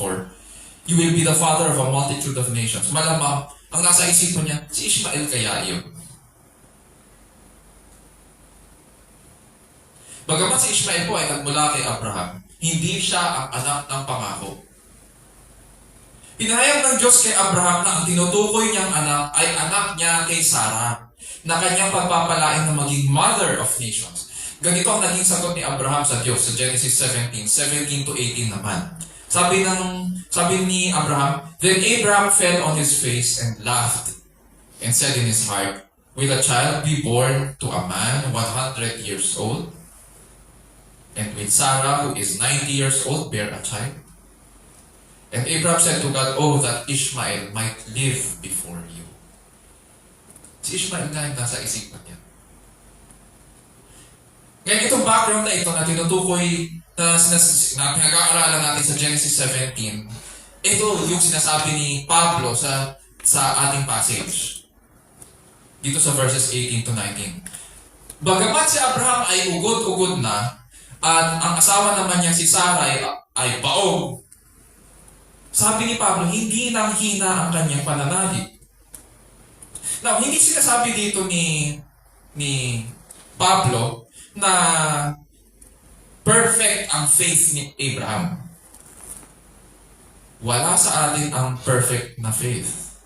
you will be the father of a multitude of nations. Malamang, ang nasa isipan niya, si Ishmael kaya yun. Bagamat si Ishmael po ay nagmula kay Abraham, hindi siya ang anak ng pangako. Pinahayag ng Diyos kay Abraham na ang tinutukoy niyang anak ay anak niya kay Sarah, na kanyang pagpapalain na maging mother of nations. Ganito ang naging sagot ni Abraham sa Diyos sa Genesis 17:17-18 naman. Sabi ni Abraham, then Abraham fell on his face and laughed and said in his heart, will a child be born to a man 100 years old? And will Sarah, who is 90 years old, bear a child? And Abraham said to God, oh, that Ishmael might live before you. Si Ishmael nga yung nasa isipan niya. Ngayon, itong background na ito na tinutukoy na pinag-aaralan natin sa Genesis 17, ito yung sinasabi ni Pablo sa ating passage. Dito sa verses 18-19. Bagamat si Abraham ay ugod-ugod na, at ang asawa naman niya si Sarai ay baog, sabi ni Pablo, hindi nang hina ang kanyang pananalig. Now, hindi sinasabi dito ni Pablo na perfect ang faith ni Abraham. Wala sa atin ang perfect na faith.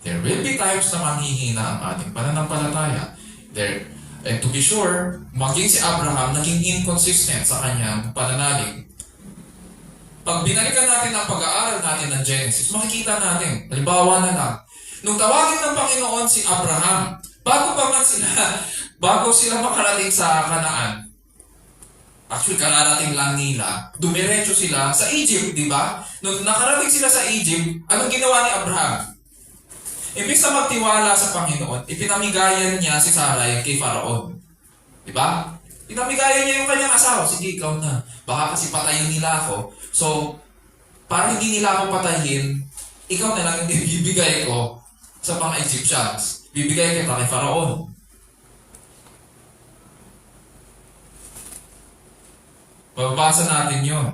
There will be times na manghihina ang ating pananampalataya. And to be sure, maging si Abraham naging inconsistent sa kanyang pananalig. Pag binalikan natin ang pag-aaral natin ng Genesis, makikita natin, halimbawa na lang, nung tawagin ng Panginoon si Abraham, bago sila makarating sa Kanaan, actually kararating lang nila, dumiretso sila sa Egypt, di ba? Nung nakarating sila sa Egypt, anong ginawa ni Abraham? Imbis na magtiwala sa Panginoon, ipinamigayan niya si Sarai kay Faraon. Di ba? Pinamigayan niya yung kanyang asawa. Sige, ikaw na. Baka kasi patayin nila ako. So, para hindi nila ako patayin, ikaw na lang yung ibibigay ko sa mga Egyptians. Bibigay kita kay Faraon. Mababasa natin yun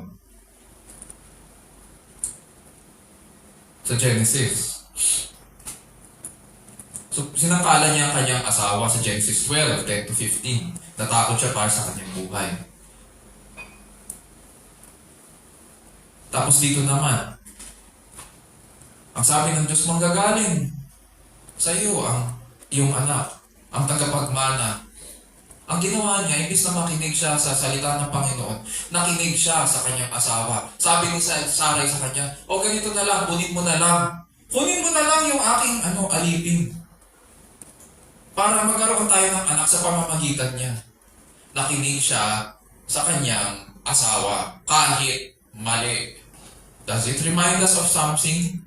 sa Genesis. So, sinangkala niya ang kanyang asawa sa Genesis 12:10-15. Natakot siya para sa kanyang buhay. Tapos dito naman, ang sabi ng Diyos, manggagaling sa iyo ang iyong anak, ang tagapagmana. Ang ginawa niya, imbis na makinig siya sa salita ng Panginoon, nakinig siya sa kanyang asawa. Sabi ni Sarai sa kanya, o ganito na lang, kunin mo na lang. Kunin mo na lang yung aking alipin. Para magkaroon tayo ng anak sa pamamagitan niya. Nakinig siya sa kanyang asawa, kahit mali. Does it remind us of something?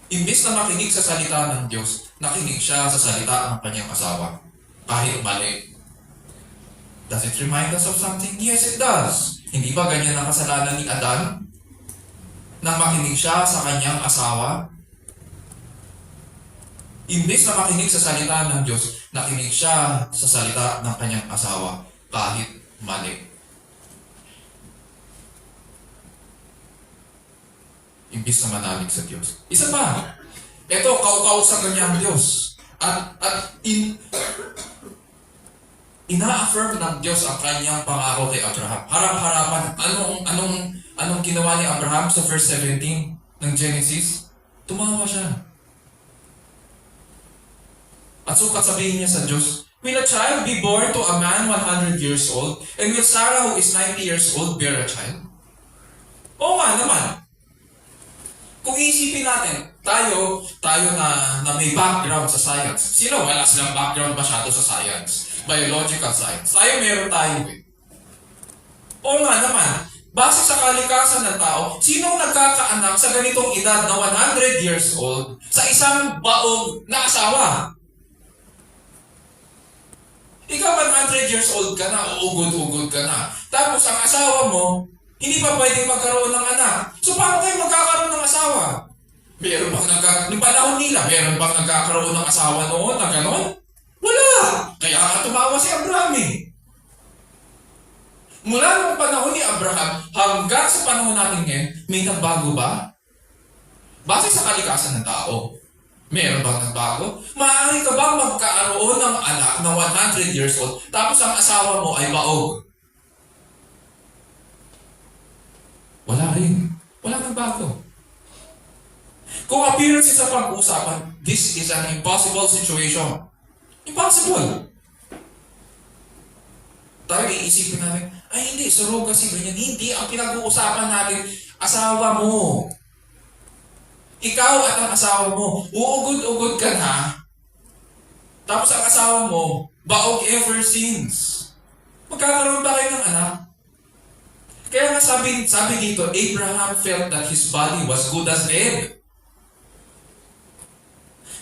Imbis na makinig sa salita ng Diyos, nakinig siya sa salita ng kanyang asawa, kahit mali. Does it remind us of something? Yes, it does. Hindi ba ganyan ang kasalanan ni Adan? Na makinig siya sa kanyang asawa? Imbis na makinig sa salita ng Diyos, nakinig siya sa salita ng kanyang asawa, kahit mali. Imbis na manalig sa Diyos. Isa pa, ito, kau-kau sa kanyang Diyos. At ina-affirm ng Diyos ang kanyang pangako kay Abraham. Harap-harapan, anong ginawa ni Abraham sa verse 17 ng Genesis? Tumawa siya. At sukat sabihin niya sa Diyos, Will a child be born to a man 100 years old? And will Sarah, who is 90 years old, bear a child? Oo nga naman. Kung iisipin natin, tayo na may background sa science. Sino wala silang background masyado sa science? Biological science. Tayo meron tayo eh. Oo nga naman. Base sa kalikasan ng tao, sinong nagkakaanak sa ganitong edad na 100 years old sa isang baog na asawa? Ikaw 100 years old ka na, uugod-ugod ka na. Tapos ang asawa mo, hindi pa pwedeng magkaroon ng anak. So paano kayo magkakaroon ng asawa? Meron bang noong panahon nila, meron bang nagkakaroon ng asawa noon na gano'n? Wala! Kaya nga tumawa si Abraham eh. Mula noong panahon ni Abraham hanggang sa panahon natin ngayon, may nagbago ba? Base sa kalikasan ng tao, meron bang nagbago? Maaari ka bang magkaroon ng anak na 100 years old tapos ang asawa mo ay baog? Wala rin. Wala nagbago. Kung appearance sa pag-uusapan, this is an impossible situation. Impossible. Tayo iisipin natin, ay hindi, surrogacy, ganyan. Hindi, ang pinag-uusapan natin, asawa mo. Ikaw at ang asawa mo, uugod-ugod ka na, tapos ang asawa mo, baog ever since. Magkakaroon ba kayo ng anak? Kaya nga sabi dito, Abraham felt that his body was good as dead.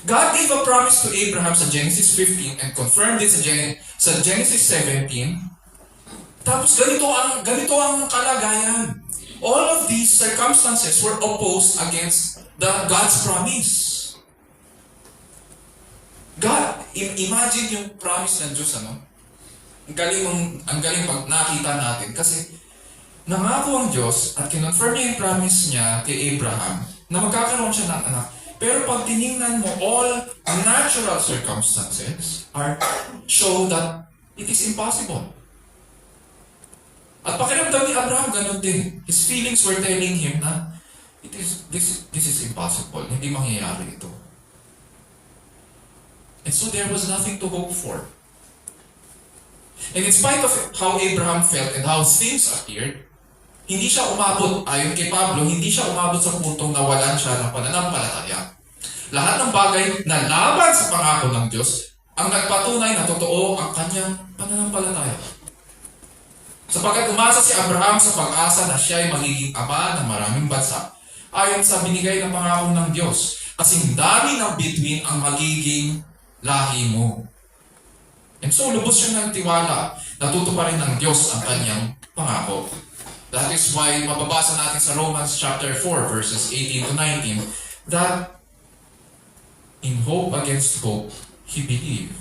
God gave a promise to Abraham sa Genesis 15 and confirmed it sa Genesis 17. Tapos ganito ang kalagayan. All of these circumstances were opposed against God's promise. God, imagine yung promise ng Diyos, ano? Ang galing pag nakita natin. Kasi nangako ang Diyos at kinonfirm niya yung promise niya kay Abraham na magkakaroon siya ng anak. Pero pag tinignan mo, all natural circumstances show that it is impossible. At pakiramdam ni Abraham, ganun din. His feelings were telling him na this is impossible. Hindi mangyayari ito. And so there was nothing to hope for. And in spite of how Abraham felt and how things appeared, hindi siya umabot, ayon kay Pablo, hindi siya umabot sa puntong nawalan siya ng pananampalataya. Lahat ng bagay na laban sa pangako ng Diyos ang nagpatunay na totoo ang kanyang pananampalataya. Sapagkat umasa si Abraham sa pag-asa na siya ay magiging ama ng maraming bansa, ayon sa binigay ng pangako ng Diyos, kasing dami ng bituin ang magiging lahi mo. And so lubos siya ng tiwala na tutuparin ng Diyos ang kanyang pangako. That is why mababasa natin sa Romans chapter 4 verses 18 to 19 that in hope against hope, he believed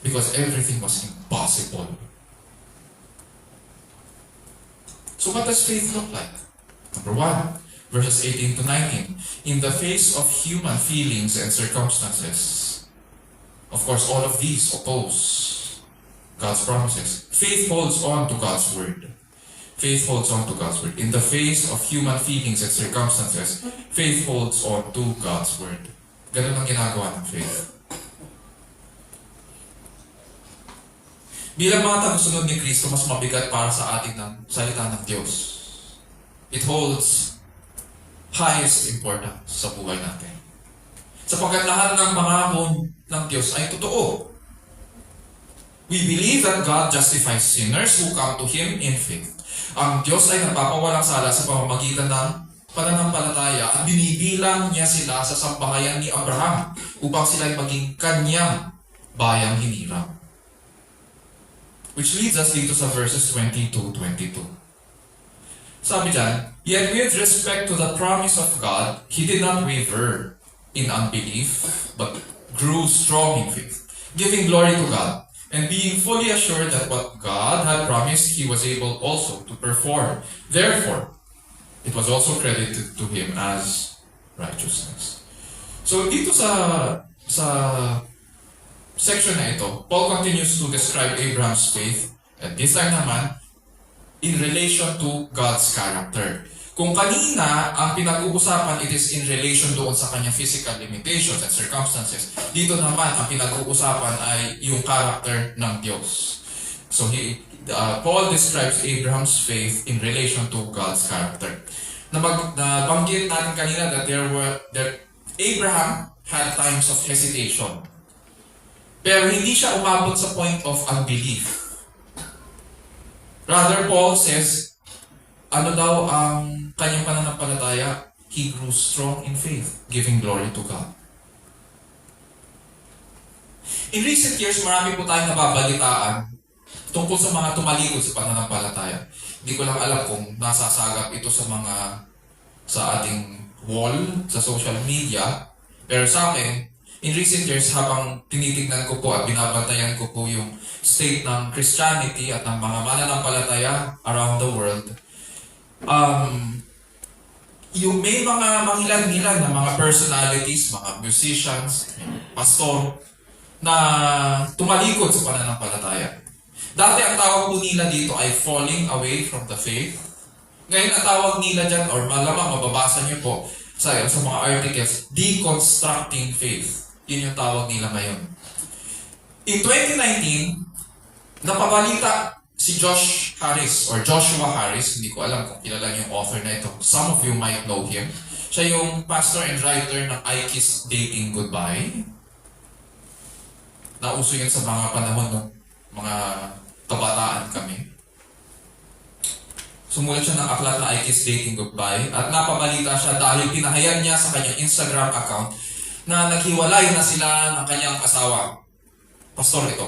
because everything was impossible. So what does faith look like? Number 1, verses 18 to 19. In the face of human feelings and circumstances, of course all of these oppose God's promises. Faith holds on to God's word. Faith holds on to God's word. In the face of human feelings and circumstances, faith holds on to God's word. Ganun ang ginagawa ng faith. Bilang mga tagusunod ni Kristo, mas mabigat para sa atin ng salita ng Diyos. It holds highest importance sa buhay natin. Sapagkat lahat ng pangako ng Diyos ay totoo. We believe that God justifies sinners who come to Him in faith. Ang Diyos ay nagpapawalang sala sa pamamagitan ng pananampalataya at binibilang niya sila sa sambahayan ni Abraham upang sila ay maging kanyang bayang hinirang. Which leads us dito sa verses 22-22. Sabi dyan, yet with respect to the promise of God, He did not waver in unbelief, but grew strong in faith, giving glory to God, and being fully assured that what God had promised, He was able also to perform. Therefore, it was also credited to Him as righteousness. So dito sa section na ito, Paul continues to describe Abraham's faith, and this time naman, in relation to God's character. Kung kanina ang pinag-uusapan, it is in relation doon sa kanyang physical limitations and circumstances. Dito naman, ang pinag-uusapan ay yung character ng Diyos. So Paul describes Abraham's faith in relation to God's character. Nabanggit natin kanina that Abraham had times of hesitation. Pero hindi siya umabot sa point of unbelief. Rather, Paul says, ano daw ang kanyang pananampalataya? He grew strong in faith, giving glory to God. In recent years, marami po tayong nababalitaan tungkol sa mga tumalikod sa pananampalataya. Hindi ko lang alam kung nasasagap ito sa ating wall, sa social media. Pero sa akin, in recent years, habang tinitignan ko po at binabantayan ko po yung state ng Christianity at ng mga mananampalataya around the world, yung may mga mangilan-ngilan na mga personalities, mga musicians, pastor, na tumalikod sa pananampalataya. Dati ang tawag po nila dito ay falling away from the faith. Ngayon ang tawag nila dyan, or malamang mababasa niyo po sa mga articles, deconstructing faith. Yun yung tawag nila ngayon. In 2019, napabalita si Joshua Harris, hindi ko alam kung kilala niyo yung author na ito. Some of you might know him. Siya yung pastor and writer ng I Kiss Dating Goodbye. Nauso yun sa mga panahon ng mga kabataan kami. Sumulat siya ng aklat na I Kiss Dating Goodbye at napabalita siya dahil pinahayag niya sa kanyang Instagram account na naghiwalay na sila ng kanyang asawa. Pastor ito.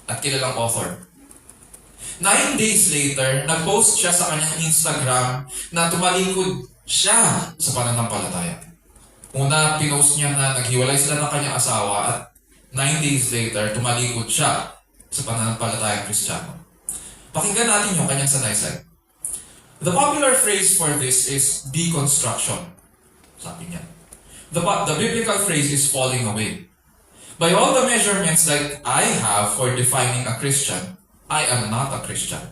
At kilalang author. 9 days later, nag-post siya sa kanyang Instagram na tumalikod siya sa pananampalataya. Una, pinost niya na naghiwalay sila ng kanyang asawa at 9 days later, tumalikod siya sa pananampalatayang Kristiyano. Pakinggan natin yung kanyang sanaysay. The popular phrase for this is deconstruction. Sabi niya. The biblical phrase is falling away. By all the measurements that I have for defining a Christian, I am not a Christian.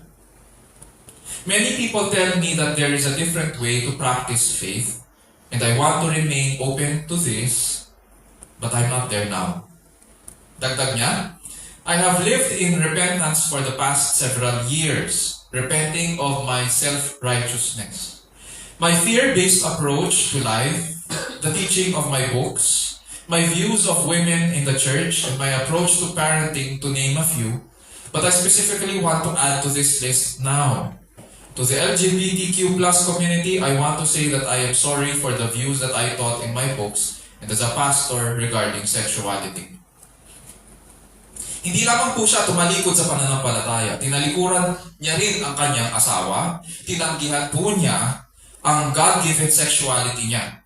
Many people tell me that there is a different way to practice faith, and I want to remain open to this, but I'm not there now. Dagdag niya, I have lived in repentance for the past several years, repenting of my self-righteousness. My fear-based approach to life, the teaching of my books, my views of women in the church, and my approach to parenting, to name a few, but I specifically want to add to this list now. To the LGBTQ+ community, I want to say that I am sorry for the views that I taught in my books and as a pastor regarding sexuality. Hindi lamang po siya tumalikod sa pananampalataya. Tinalikuran niya rin ang kanyang asawa. Tinanggihan po niya ang God-given sexuality niya.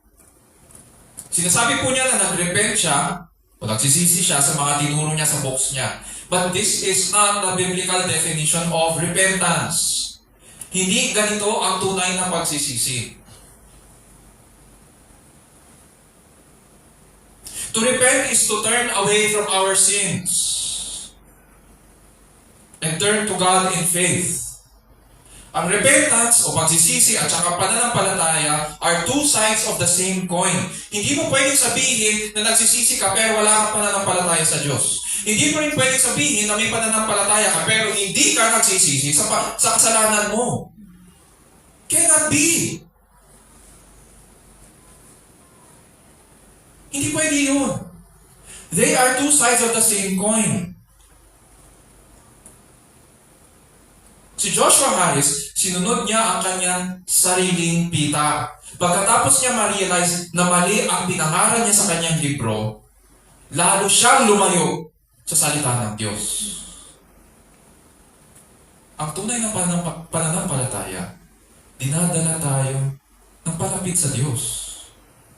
Sinasabi po niya na nag-repent siya o nagsisisi siya sa mga tinuro niya sa books niya. But this is not the biblical definition of repentance. Hindi ganito ang tunay na pagsisisi. To repent is to turn away from our sins and turn to God in faith. Ang repentance o pagsisisi at saka pananampalataya are two sides of the same coin. Hindi mo pwedeng sabihin na nagsisisi ka pero wala kang pananampalataya sa Diyos. Hindi mo rin pwedeng sabihin na may pananampalataya ka pero hindi ka nagsisisi sa kasalanan mo. Cannot be. Hindi pwede yun. They are two sides of the same coin. Si Joshua Harris, sinunod niya ang kanyang sariling pita. Pagkatapos niya ma-realize na mali ang pinangaral niya sa kanyang libro, lalo siyang lumayo sa salita ng Diyos. Ang tunay na pananampalataya, dinadala tayo ng palapit sa Diyos.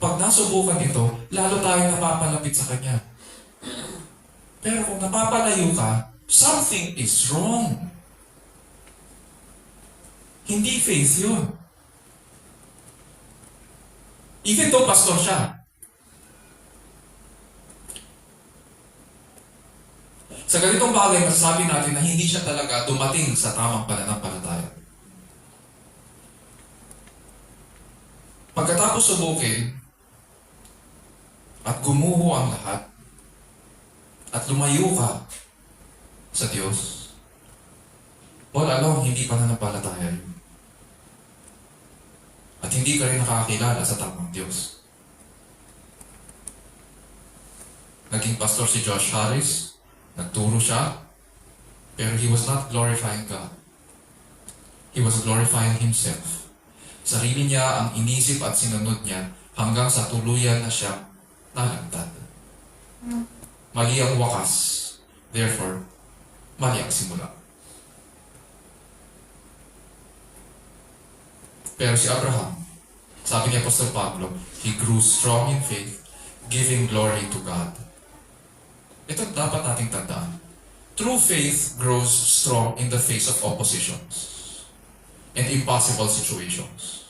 Pag nasubukan ito, lalo tayo napapalapit sa Kanya. Pero kung napapalayo ka, something is wrong. Hindi faith yun. Even though pastor siya. Sa ganitong bagay, masasabi natin na hindi siya talaga dumating sa tamang pananampalataya. pagkatapos subukin, at gumuho ang lahat, at lumayo ka sa Diyos, all along, hindi pananampalataya yun. At hindi ka rin nakakilala sa tamang Diyos. Naging pastor si Josh Harris, nagturo siya, pero he was not glorifying God. He was glorifying himself. Sarili niya ang inisip at sinunod niya hanggang sa tuluyan na siya nalagtad. Mali ang wakas. Therefore, mali ang simula. Pero si Abraham, sabi ni Apostol Pablo, he grew strong in faith, giving glory to God. Ito dapat nating tandaan. True faith grows strong in the face of oppositions and impossible situations.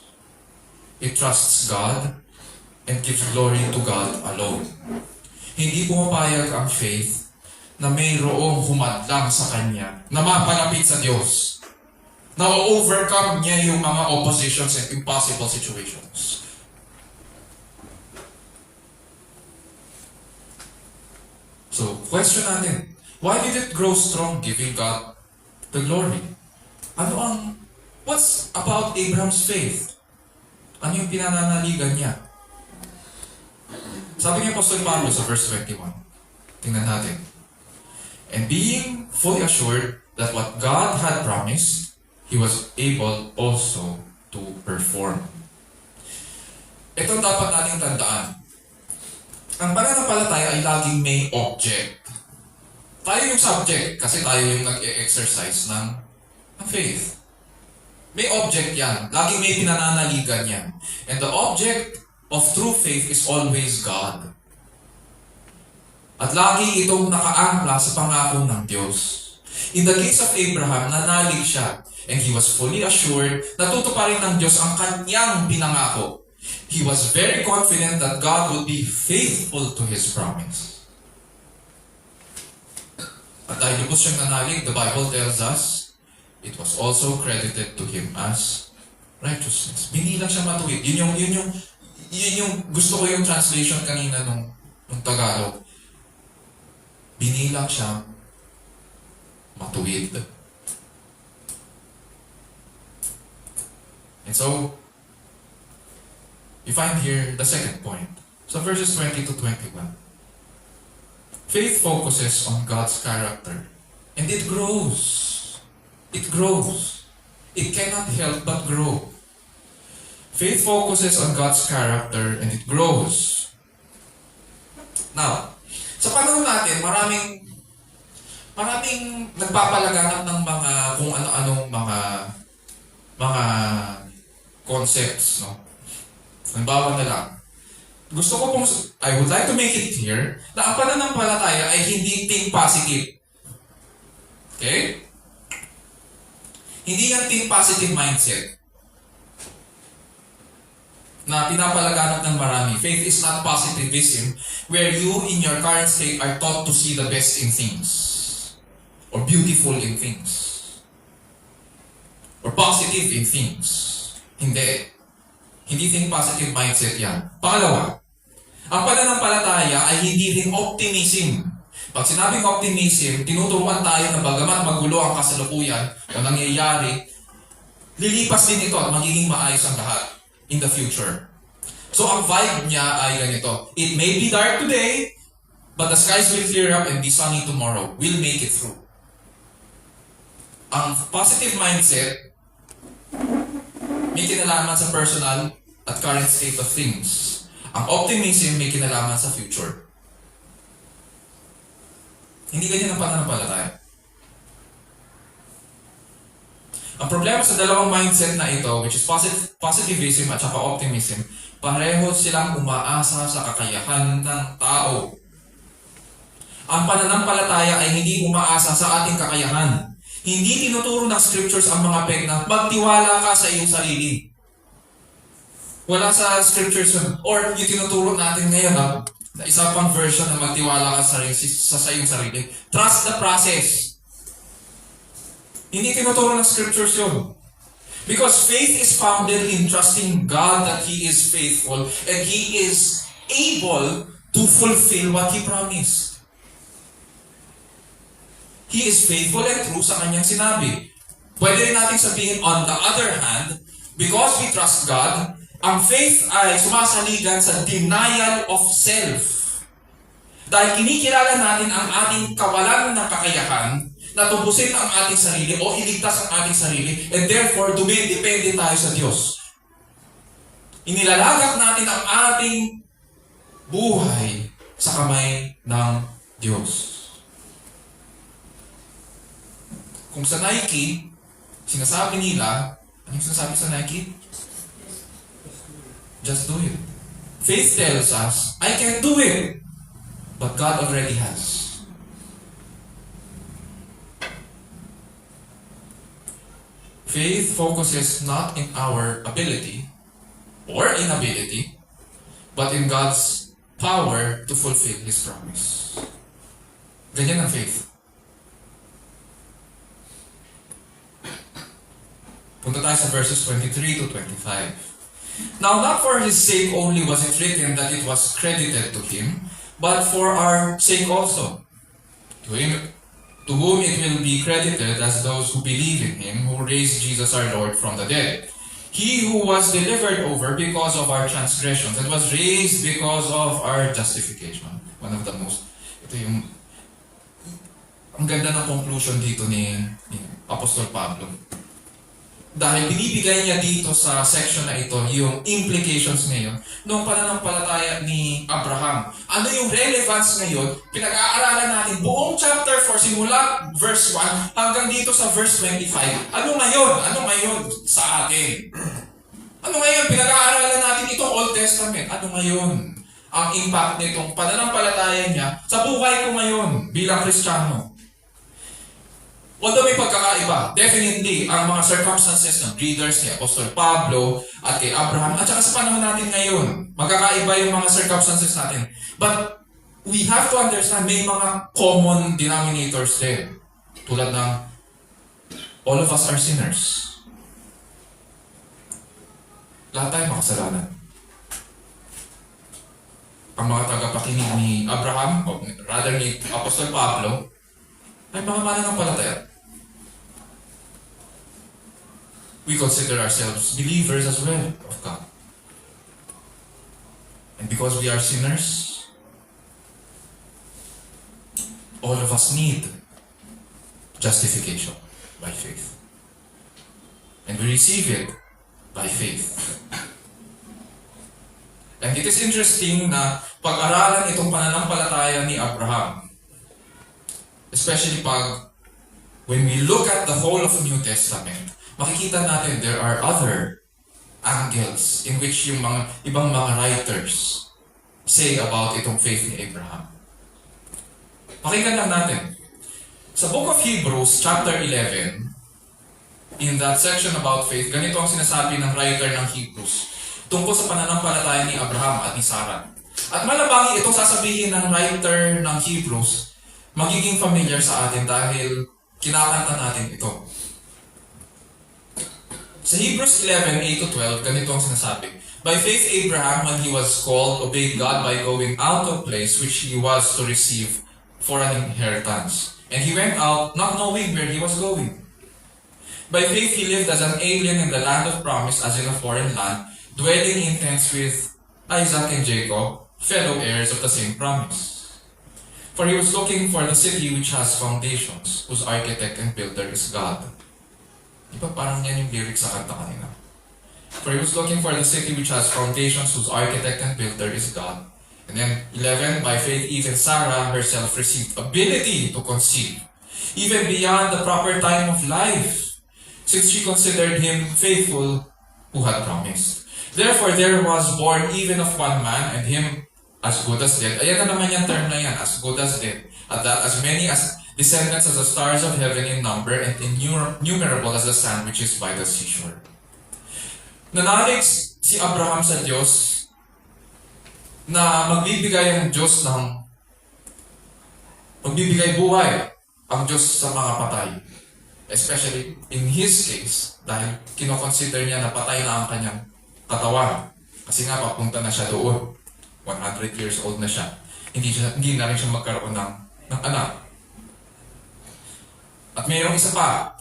It trusts God and gives glory to God alone. Hindi pumapayag ang faith na mayroong humadlang sa Kanya na mapalapit sa Diyos. Na overcome niya yung mga oppositions and impossible situations. So, question natin, why did it grow strong giving God the glory? What's about Abraham's faith? Ano yung pinananaligan niya? Sabi ni Apostol Pablo sa verse 21. Tingnan natin. And being fully assured that what God had promised, he was able also to perform. Ito dapat nating tandaan. Ang pananampalataya ay laging may object. Tayo yung subject kasi tayo yung nag-exercise ng faith. May object yan. Laging may pinananaligan yan. And the object of true faith is always God. At lagi itong nakaangkla sa pangako ng Diyos. In the case of Abraham, nanalig siya. And he was fully assured na tutuparin ng Diyos ang kanyang pinangako. He was very confident that God would be faithful to His promise. At dahil lubos siyang nanalig, the Bible tells us, it was also credited to him as righteousness. Binilang siya matuwid. Yun yung gusto ko yung translation kanina nung Tagalog. Binilang siya matuwid. And so, you find here the second point. So verses 20 to 21. Faith focuses on God's character. And it grows. It grows. It cannot help but grow. Faith focuses on God's character and it grows. Now, sa panahon natin, maraming nagpapalaganap ng mga kung ano-anong mga concepts, no? Halimbawa na lang. I would like to make it clear na ang pananampalataya ay hindi think positive. Okay? Hindi yan think positive mindset na pinapalaganap ng marami. Faith is not positivism where you in your current state are taught to see the best in things or beautiful in things or positive in things. Hindi. Hindi think positive mindset yan. Pangalawa, ang pananampalataya ay hindi rin optimism. Pag sinabing optimism, tinuturuan tayo na bagamat magulo ang kasalukuyan o nangyayari, lilipas din ito at magiging maayos ang lahat in the future. So ang vibe niya ay ganito. It may be dark today, but the skies will clear up and be sunny tomorrow. We'll make it through. Ang positive mindset may kinalaman sa personal at current state of things. Ang optimism may kinalaman sa future. Hindi ganyan ang pananampalataya. Ang problema sa dalawang mindset na ito, which is positivism at saka optimism, pareho silang umaasa sa kakayahan ng tao. Ang pananampalataya ay hindi umaasa sa ating kakayahan. Hindi tinuturo ng scriptures ang mga peg na magtiwala ka sa iyong sarili. Wala sa scriptures yun. Or yung tinuturo natin ngayon na isa pang version na magtiwala ka sa iyong sarili. Trust the process. Hindi tinuturo ng scriptures yun. Because faith is founded in trusting God that He is faithful and He is able to fulfill what He promised. He is faithful and true sa kanyang sinabi. Pwede rin natin sabihin, on the other hand, because we trust God, ang faith ay sumasaligan sa denial of self. Dahil kinikilala natin ang ating kawalan ng kakayahan na tubusin ang ating sarili o iligtas ang ating sarili, and therefore, dumidepende tayo sa Diyos. Inilalagak natin ang ating buhay sa kamay ng Diyos. Kung sa Nike, sinasabi nila, anong sinasabi sa Nike? Just do it. Faith tells us, I can do it, but God already has. Faith focuses not in our ability or inability, but in God's power to fulfill His promise. Ganyan ang faith. Punta tayo sa verses 23 to 25. Now, not for His sake only was it written that it was credited to Him, but for our sake also. To whom it will be credited as those who believe in Him, who raised Jesus our Lord from the dead. He who was delivered over because of our transgressions and was raised because of our justification. One of the most, ito yung, ang ganda ng conclusion dito ni Apostol Pablo. Dahil binibigay niya dito sa section na ito yung implications ngayon ng pananampalataya ni Abraham. Ano yung relevance ngayon? Pinag-aaralan natin buong chapter 4 simula verse 1 hanggang dito sa verse 25. Ano ngayon? Ano ngayon sa atin? Ano ngayon? Pinag-aaralan natin itong Old Testament. Ano ngayon? Ang impact nitong pananampalataya niya sa buhay ko ngayon bilang Kristiyano. Although may pagkakaiba, definitely, ang mga circumstances ng readers ni Apostol Pablo at kay Abraham, at saka sa panahon natin ngayon, magkakaiba yung mga circumstances natin. But we have to understand, may mga common denominators din. Tulad ng, all of us are sinners. Lahat tayo makasalanan. Ang mga tagapakinig ni Abraham, o rather ni Apostol Pablo, ay mga mananampalataya. We consider ourselves believers as well of God. And because we are sinners, all of us need justification by faith. And we receive it by faith. And it is interesting na pag-aralan itong pananampalataya ni Abraham. Especially when we look at the whole of the New Testament, makikita natin there are other angles in which yung mga ibang mga writers say about itong faith ni Abraham. Pakinggan lang natin. Sa Book of Hebrews, chapter 11, in that section about faith, ganito ang sinasabi ng writer ng Hebrews tungkol sa pananampalataya ni Abraham at ni Sarah. At malabang itong sasabihin ng writer ng Hebrews, magiging familiar sa atin dahil kinakanta natin ito. Sa Hebrews 11:8-12, ganito ang sinasabi. By faith Abraham, when he was called, obeyed God by going out of a place which he was to receive for an inheritance. And he went out not knowing where he was going. By faith he lived as an alien in the land of promise, as in a foreign land, dwelling in tents with Isaac and Jacob, fellow heirs of the same promise. For he was looking for the city which has foundations, whose architect and builder is God. Diba parang yan yung lyrics sa kanta kanina? For he was looking for the city which has foundations, whose architect and builder is God. And then 11, by faith even Sarah herself received ability to conceive, even beyond the proper time of life, since she considered him faithful who had promised. Therefore there was born even of one man, and him as good as dead. Ayan na naman yung term na yan, as good as dead. At that as many as descendants as the stars of heaven in number, and innumerable as the sand which is by the seashore. Nanalig si Abraham sa Diyos na magbibigay buhay ang Diyos sa mga patay. Especially in his case, dahil kinoconsider niya na patay na ang kanyang katawan. Kasi nga, papunta na siya doon. 100 years old na siya. Hindi na rin siya magkaroon ng anak. At mayroong isa pa.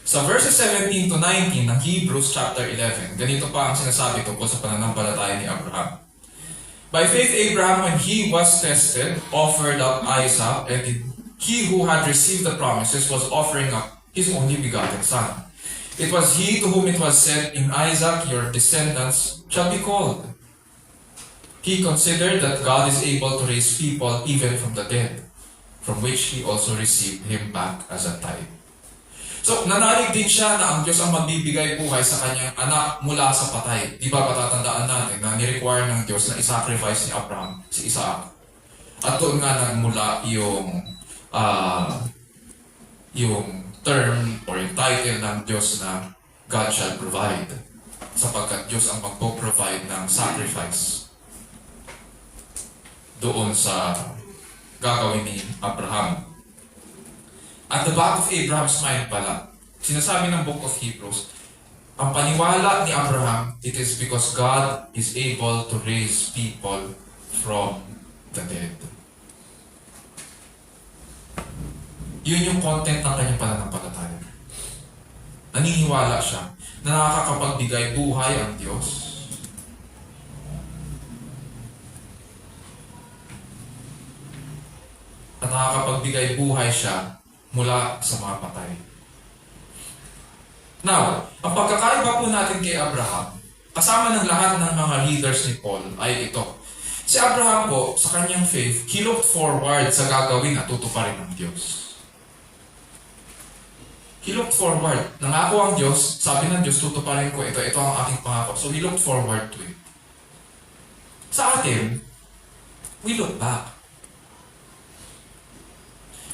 Sa verses 17 to 19 ng Hebrews chapter 11, ganito pa ang sinasabi tungkol sa pananampalataya ni Abraham. By faith, Abraham, when he was tested, offered up Isaac, and he who had received the promises was offering up his only begotten son. It was he to whom it was said, in Isaac your descendants shall be called. He considered that God is able to raise people even from the dead, from which he also received him back as a tithe. So, nanalig din siya na ang Diyos ang magbibigay buhay sa kanyang anak mula sa patay. Di ba patatandaan natin na ni-require ng Diyos na isacrifice ni Abraham si Isaac. At doon nga nagmula yung term or yung title ng Diyos na God shall provide. Sapagkat Diyos ang magpo-provide ng sacrifice doon sa gagawin ni Abraham. At the back of Abraham's mind pala, sinasabi ng book of Hebrews, ang paniwala ni Abraham, it is because God is able to raise people from the dead. Yun yung content ng kanyang pananampalataya. Naniniwala siya na nakakapagbigay buhay ang Diyos. At nakakapagbigay buhay siya mula sa mga patay. Now, ang pagkakaiba po natin kay Abraham, kasama ng lahat ng mga readers ni Paul, ay ito. Si Abraham po, sa kanyang faith, he looked forward sa gagawin at tutuparin ng Diyos. He looked forward. Nangako ang Diyos, sabi ng Diyos, tutuparin ko ito. Ito ang aking pangako. So he looked forward to it. Sa atin, we look back.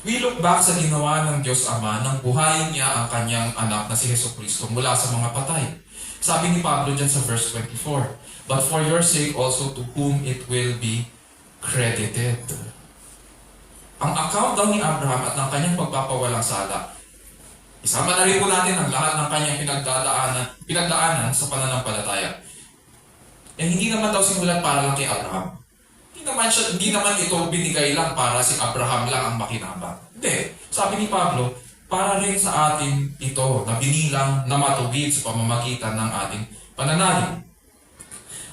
We look back sa ginawa ng Diyos Ama nang buhayin niya ang kanyang anak na si Jesucristo mula sa mga patay. Sabi ni Pablo dyan sa verse 24, but for your sake also to whom it will be credited. Ang account daw ni Abraham at ng kanyang pagpapawalang sala, isama na rin po natin ang lahat ng kanyang pinagdaanan sa pananampalataya. Eh hindi naman daw simulan para lang kay Abraham. Hindi naman ito binigay lang para si Abraham lang ang makinabang. Hindi. Sabi ni Pablo, para rin sa atin ito na binilang na matugid sa pamamagitan ng ating pananalig.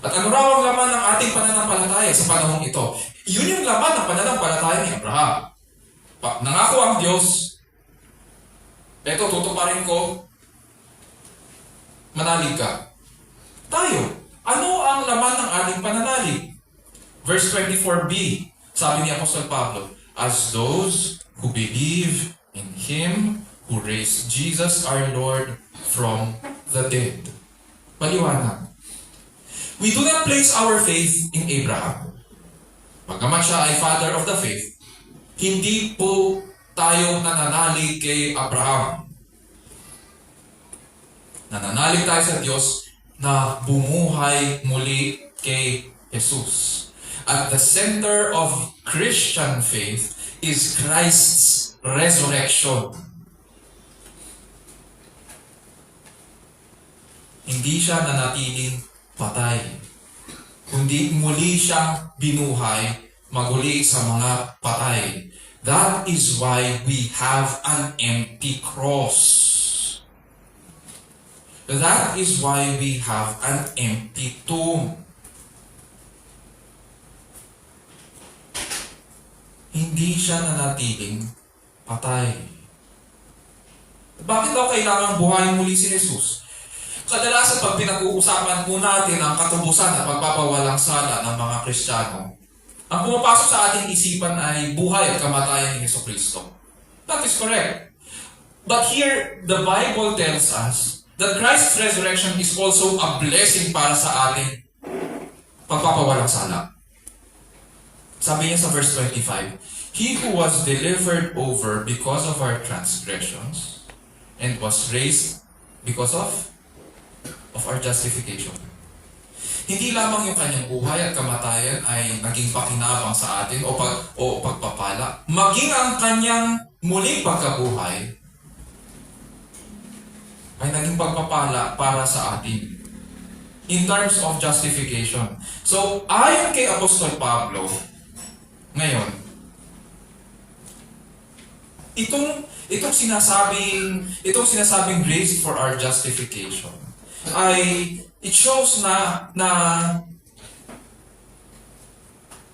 At ano raw ang laman ng ating pananampalataya sa panahong ito? Yun yung laman ng pananampalataya ni Abraham. Nangako ang Diyos, eto tutuparin ko, manalig ka. Tayo, ano ang laman ng ating pananalig? Verse 24b, sabi ni Apostol Pablo, as those who believe in Him who raised Jesus our Lord from the dead. Paliwanag. We do not place our faith in Abraham. Pagkaman siya ay father of the faith, hindi po tayo nananalig kay Abraham. Nananalig tayo sa Diyos na bumuhay muli kay Jesus. At the center of Christian faith is Christ's resurrection. Hindi siya nanatiling patay, kundi muli siyang binuhay maguli sa mga patay. That is why we have an empty cross. That is why we have an empty tomb. Hindi siya nanatiling patay. Bakit daw kailangan buhayin muli si Jesus? Kadalasan pag pinag-uusapan po natin ang katubusan at pagpapawalang sala ng mga Kristiyano, ang pumapasok sa ating isipan ay buhay at kamatayan ni Jesucristo. That is correct. But here, the Bible tells us that Christ's resurrection is also a blessing para sa ating pagpapawalang sala. Sabi niya sa verse 25, He who was delivered over because of our transgressions and was raised because of our justification. Hindi lamang yung kanyang buhay at kamatayan ay naging pakinabang sa atin o pagpapala, maging ang kanyang muling pagkabuhay ay naging pagpapala para sa atin. In terms of justification. So, ayon kay Apostol Pablo, ngayon, itong sinasabing grace for our justification ay it shows na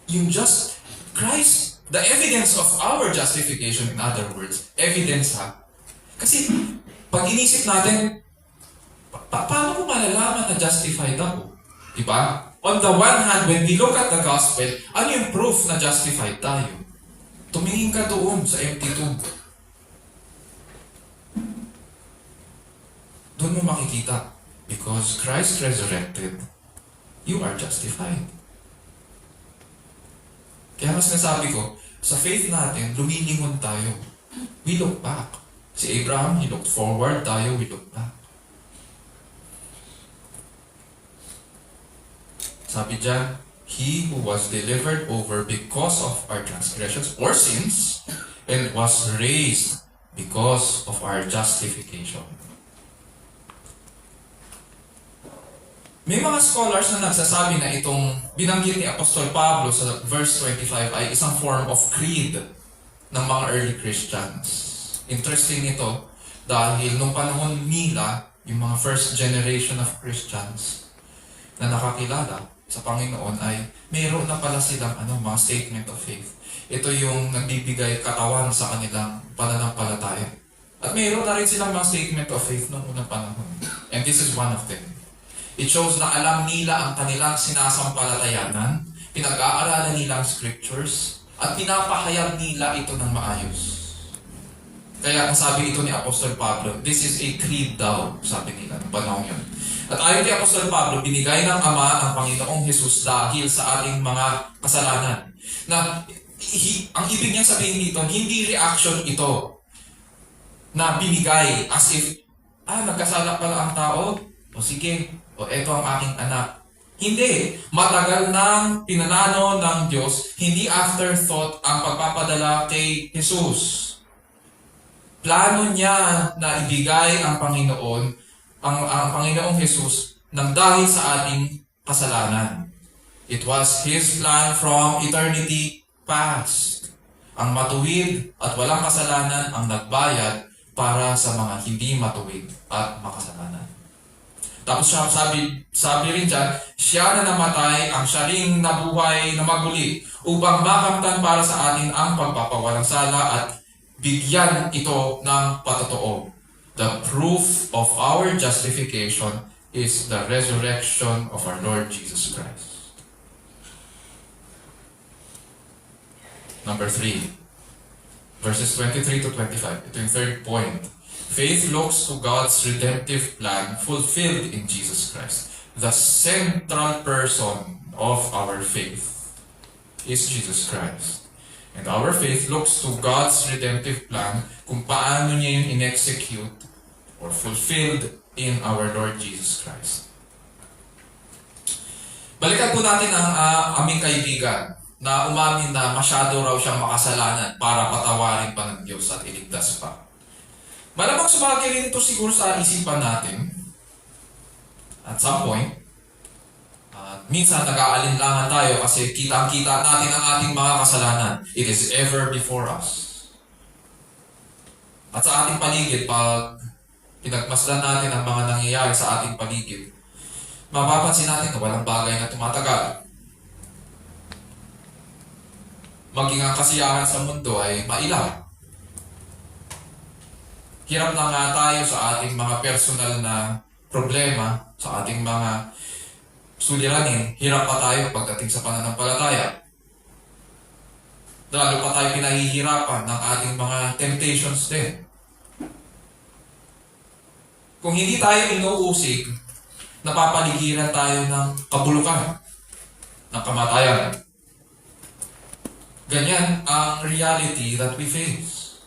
yung Christ, the evidence of our justification, in other words, evidence Kasi pag inisip natin, paano ko malalaman na justified ako? Diba? On the one hand, when we look at the gospel, ano yung proof na justified tayo? Tumingin ka doon sa empty tomb. Doon mo makikita, because Christ resurrected, you are justified. Kaya mas nasabi ko, sa faith natin, lumilingon tayo. We look back. Si Abraham, he looked forward, tayo, we look back. Sabi dyan, he who was delivered over because of our transgressions or sins and was raised because of our justification. May mga scholars na nagsasabi na itong binanggit ni Apostol Pablo sa verse 25 ay isang form of creed ng mga early Christians. Interesting ito dahil nung panahon nila, yung mga first generation of Christians na nakakilala sa Panginoon ay mayroon na pala silang mga statement of faith. Ito yung nagbibigay katawan sa kanilang pananampalataya. At mayroon na rin silang mga statement of faith noong unang panahon. And this is one of them. It shows na alam nila ang kanilang sinasampalatayanan, pinag-aaralan nila ang scriptures, at pinapahayag nila ito ng maayos. Kaya ang sabi ito ni Apostol Pablo, this is a creed daw, sabi nila, ng panahon yun. At ayon kay Apostol Pablo, binigay ng Ama ang Panginoong Jesus dahil sa ating mga kasalanan. Na ang ibig niyang sabihin dito, hindi reaction ito na binigay as if, nagkasala pala ang tao, o sige, o eto ang aking anak. Hindi. Matagal nang pinanano ng Diyos, hindi afterthought ang pagpapadala kay Jesus. Plano niya na ibigay ang Panginoon, ang Panginoong Jesus, nang dahil sa ating kasalanan. It was His plan from eternity past. Ang matuwid at walang kasalanan ang nagbayad para sa mga hindi matuwid at makasalanan. Tapos sabi rin dyan, siya na namatay, ang siya ring nabuhay na maguli upang makamtan para sa atin ang pagpapawalang sala at bigyan ito ng patotoo. The proof of our justification is the resurrection of our Lord Jesus Christ. Number 3, verses 23 to 25. Ito yung third point. Faith looks to God's redemptive plan fulfilled in Jesus Christ. The central person of our faith is Jesus Christ. And our faith looks to God's redemptive plan kung paano niya yung in-execute or fulfilled in our Lord Jesus Christ. Balikan po natin ang aming kaibigan na umamin na masyado raw siyang makasalanan para patawarin pa ng Diyos at iligtas pa. Malamang sumagi rin ito siguro sa isipan natin at some point. Minsan nag-aalinlangan tayo kasi kitang-kita natin ang ating mga kasalanan. It is ever before us. At sa ating paligid, pag pinagmasdan natin ang mga nangyayari sa ating paligid, mapapansin natin na walang bagay na tumatagal. Maging ang kasiyahan sa mundo ay mailang. Hirap na nga tayo sa ating mga personal na problema, sa ating mga suliranin. Hirap pa tayo pagdating sa pananampalataya. Lalo pa tayo pinahihirapan ng ating mga temptations din. Kung hindi tayo inuusig, napapaligiran tayo ng kabulukan, ng kamatayan. Ganyan ang reality that we face.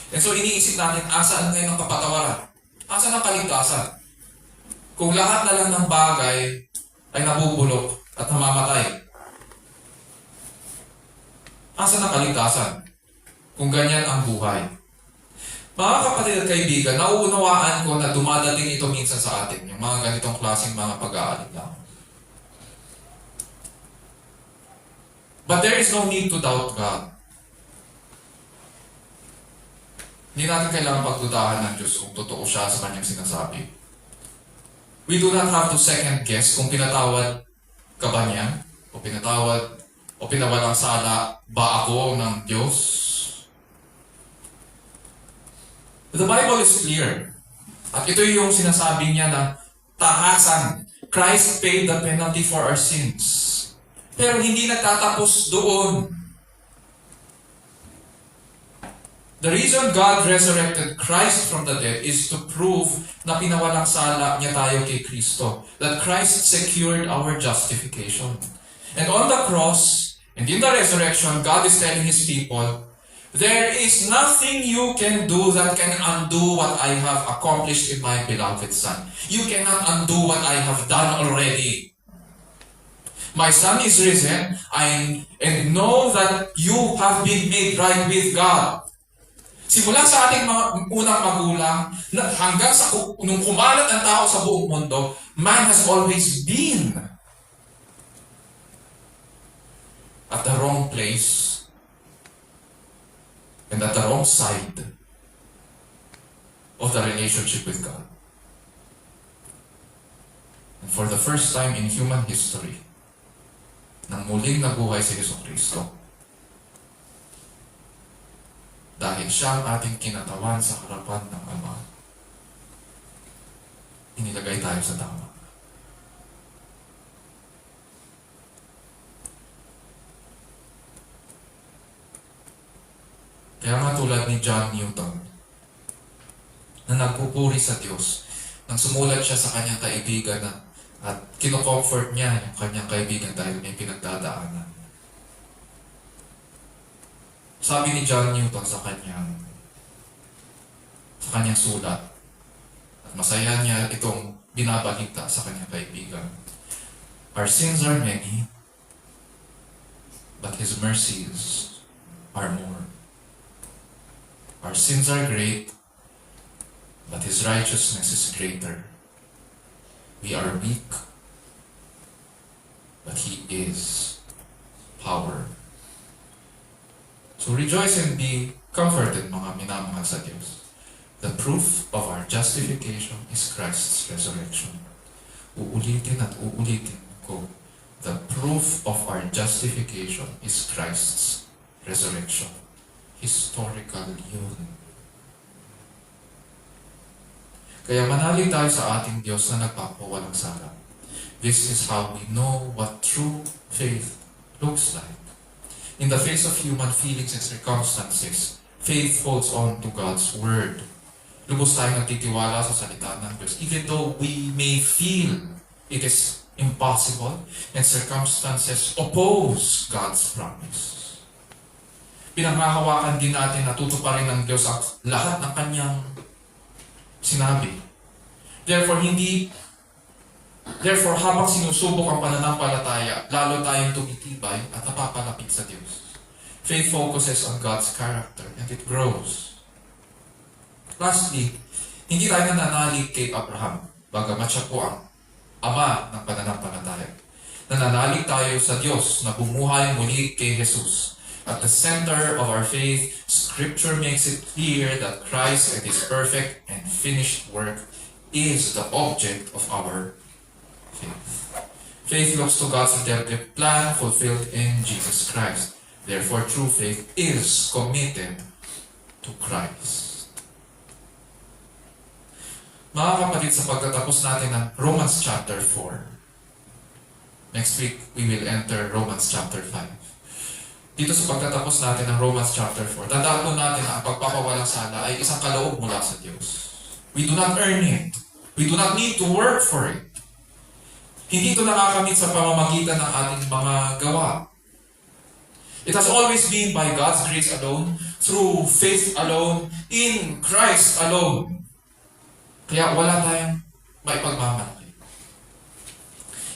And so iniisip natin, asaan ngayon ang kapatawaran? Asaan ang kaligtasan? Kung lahat na lang ng bagay ay nabubulok at namamatay, asaan ang kaligtasan? Kung ganyan ang buhay. Mga kapatid at kaibigan, nauunawaan ko na dumadating ito minsan sa atin, yung mga ganitong klaseng mga pag-aalinlangan. But there is no need to doubt God. Hindi natin kailangan pagdudahan ng Diyos kung totoo siya sa kanyang sinasabi. We do not have to second guess kung pinatawad ka ba niya, o pinatawad, o pinawalang sala ba ako ng Diyos. The Bible is clear. At ito yung sinasabi niya na tahasan. Christ paid the penalty for our sins. Pero hindi nagtatapos doon. The reason God resurrected Christ from the dead is to prove na pinawalang sala niya tayo kay Kristo. That Christ secured our justification. And on the cross, and in the resurrection, God is telling His people, there is nothing you can do that can undo what I have accomplished in my beloved Son. You cannot undo what I have done already. My Son is risen, and know that you have been made right with God. Simula sa ating mga unang magulang, hanggang sa nung kumalat ang tao sa buong mundo, man has always been at the wrong place and at the wrong side of the relationship with God. And for the first time in human history, nang muling nabuhay si Jesucristo, dahil siya ang ating kinatawan sa harapan ng Ama, inilagay tayo sa tama. Kaya nga tulad ni John Newton, na nagpupuri sa Diyos, nang sumulat siya sa kanyang kaibigan at kinocomfort niya yung kanyang kaibigan dahil may pinagdadaanan. Sabi ni John Newton sa kanyang sulat, at masaya niya itong binabalita sa kanyang kaibigan. Our sins are many, but His mercies are more. Our sins are great, but His righteousness is greater. We are weak, but He is power. So rejoice and be comforted, mga minamahal sa Diyos. The proof of our justification is Christ's resurrection. Uulitin at uulitin ko. The proof of our justification is Christ's resurrection. Historical yun. Kaya manalig tayo sa ating Diyos na nagpapawalang sala. This is how we know what true faith looks like. In the face of human feelings and circumstances, faith holds on to God's Word. Lubos tayo nagtitiwala sa salita ng Diyos. Even though we may feel it is impossible and circumstances oppose God's promise. Pinanghahawakan din natin na tutuparin ng Diyos ang lahat ng kanyang sinabi. Therefore, habang sinusubok ang pananampalataya, lalo tayong tumitibay at napapalapit sa Diyos. Faith focuses on God's character and it grows. Lastly, hindi tayo nananalig kay Abraham, bagamat siya po ang ama ng pananampalataya. Nananalig tayo sa Diyos na bumuhay muli kay Jesus. At the center of our faith, Scripture makes it clear that Christ and His perfect and finished work is the object of our faith. Faith looks to God's redemptive plan fulfilled in Jesus Christ. Therefore, true faith is committed to Christ. Mga kapatid, sa pagtatapos natin ng Romans chapter 4, next week we will enter Romans chapter 5. Dito sa pagtatapos natin ng Romans chapter 4, tandaan po natin na ang pagpapawalang sala ay isang kaloob mula sa Diyos. We do not earn it. We do not need to work for it. Hindi ito nakakamit sa pamamagitan ng ating mga gawa. It has always been by God's grace alone, through faith alone, in Christ alone. Kaya wala tayong maipagmamalaki.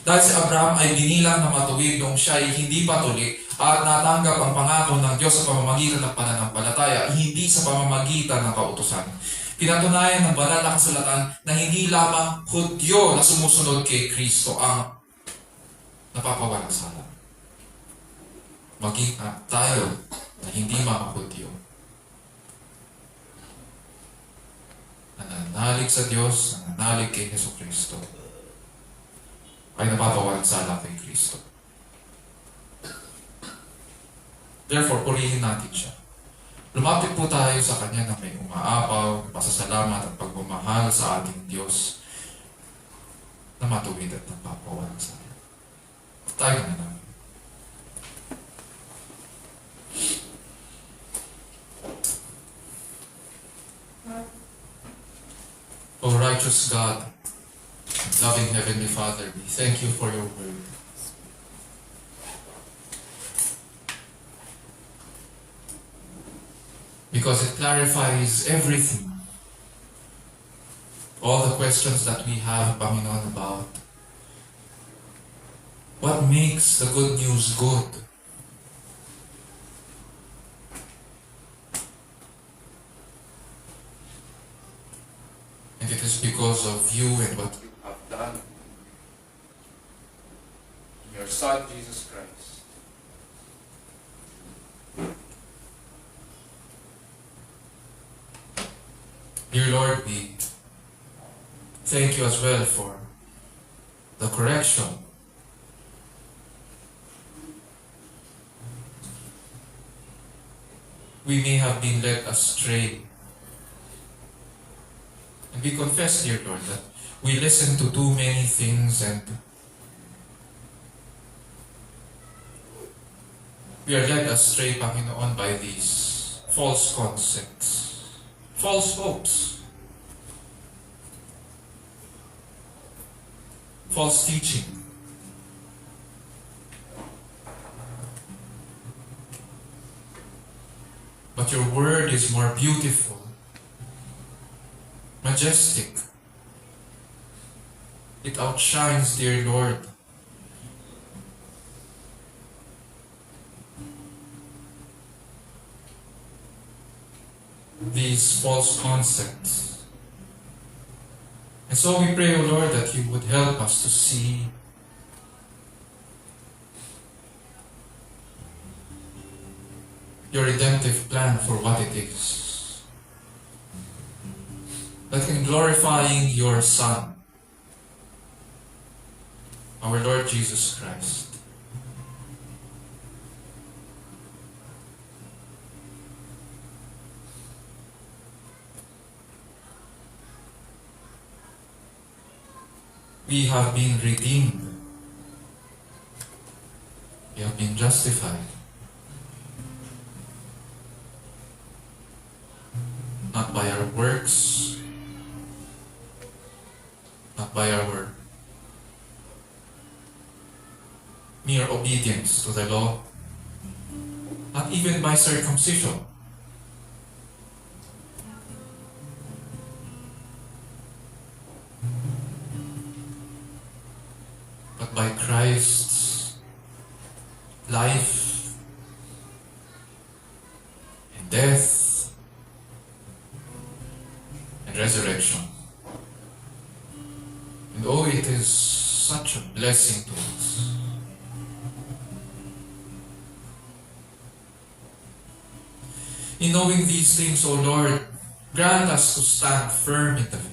Dahil si Abraham ay binilang na matuwid nung siya ay hindi pa tuli at natanggap ang pangako ng Diyos sa pamamagitan ng pananampalataya, hindi sa pamamagitan ng kautusan. Pinatunayan ng banal na kasulatan na hindi lamang Hudyo na sumusunod kay Kristo ang napapawalang sala. Maging tayo na hindi mga Hudyo, nananalig sa Diyos, nananalig kay Yesu Kristo, ay napapawalang sala kay Kristo. Therefore, purihin natin siya. Lumapit po tayo sa Kanya na may umaapaw, pasasalamat at pagmamahal sa ating Diyos na matuwid at napapawalang sala. Tayo na namin. O righteous God, loving Heavenly Father, we thank you for your word. Because it clarifies everything. All the questions that we have, Panginoon, about what makes the good news good. And it is because of you and what you have done in your Son, Jesus Christ. Dear Lord, we thank you as well for the correction. We may have been led astray. And we confess, dear Lord, that we listen to too many things and we are led astray, Panginoon, by these false concepts, false hopes, false teaching. But your word is more beautiful, majestic. It outshines, dear Lord, these false concepts. And so we pray, O Lord, that you would help us to see your redemptive plan for what it is. That in glorifying your Son, our Lord Jesus Christ, we have been redeemed. We have been justified. Not by our works, not by our mere obedience to the law, not even by circumcision. But by Christ's life and death and resurrection. And oh, it is such a blessing to us. In knowing these things, O Lord, grant us to stand firm in the faith.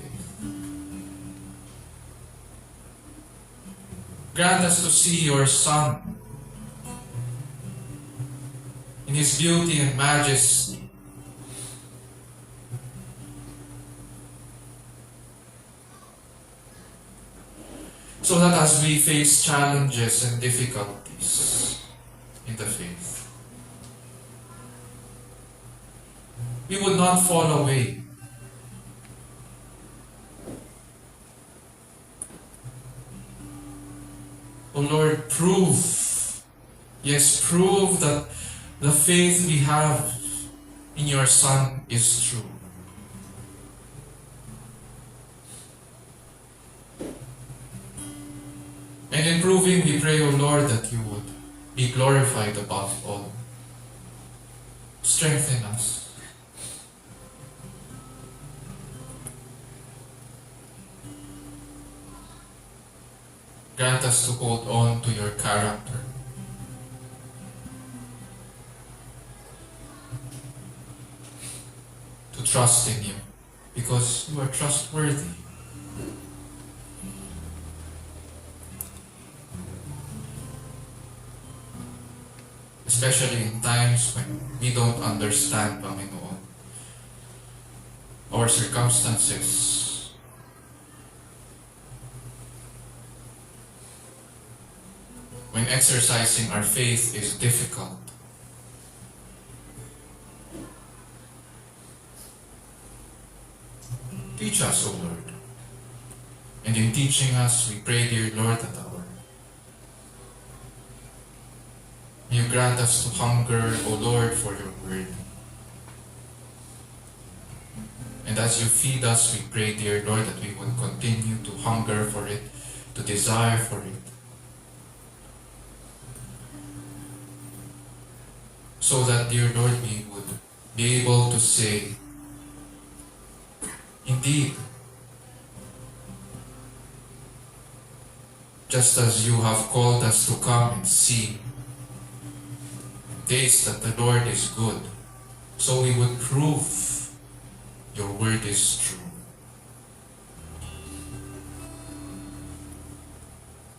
Grant us to see your Son in his beauty and majesty. So that as we face challenges and difficulties in the faith, we would not fall away. Oh Lord, prove that the faith we have in your Son is true. And And in proving, we pray, O Lord, that you would be glorified above all. Strengthen us. Grant us to hold on to your character. To trust in you, because you are trustworthy. Especially in times when we don't understand, Panginoon, our circumstances. When exercising our faith is difficult. Teach us, O Lord. And in teaching us, we pray, dear Lord, that you grant us to hunger, O Lord, for your word. And as you feed us, we pray, dear Lord, that we would continue to hunger for it, to desire for it. So that, dear Lord, we would be able to say, indeed, just as you have called us to come and see, taste that the Lord is good, so we would prove your word is true.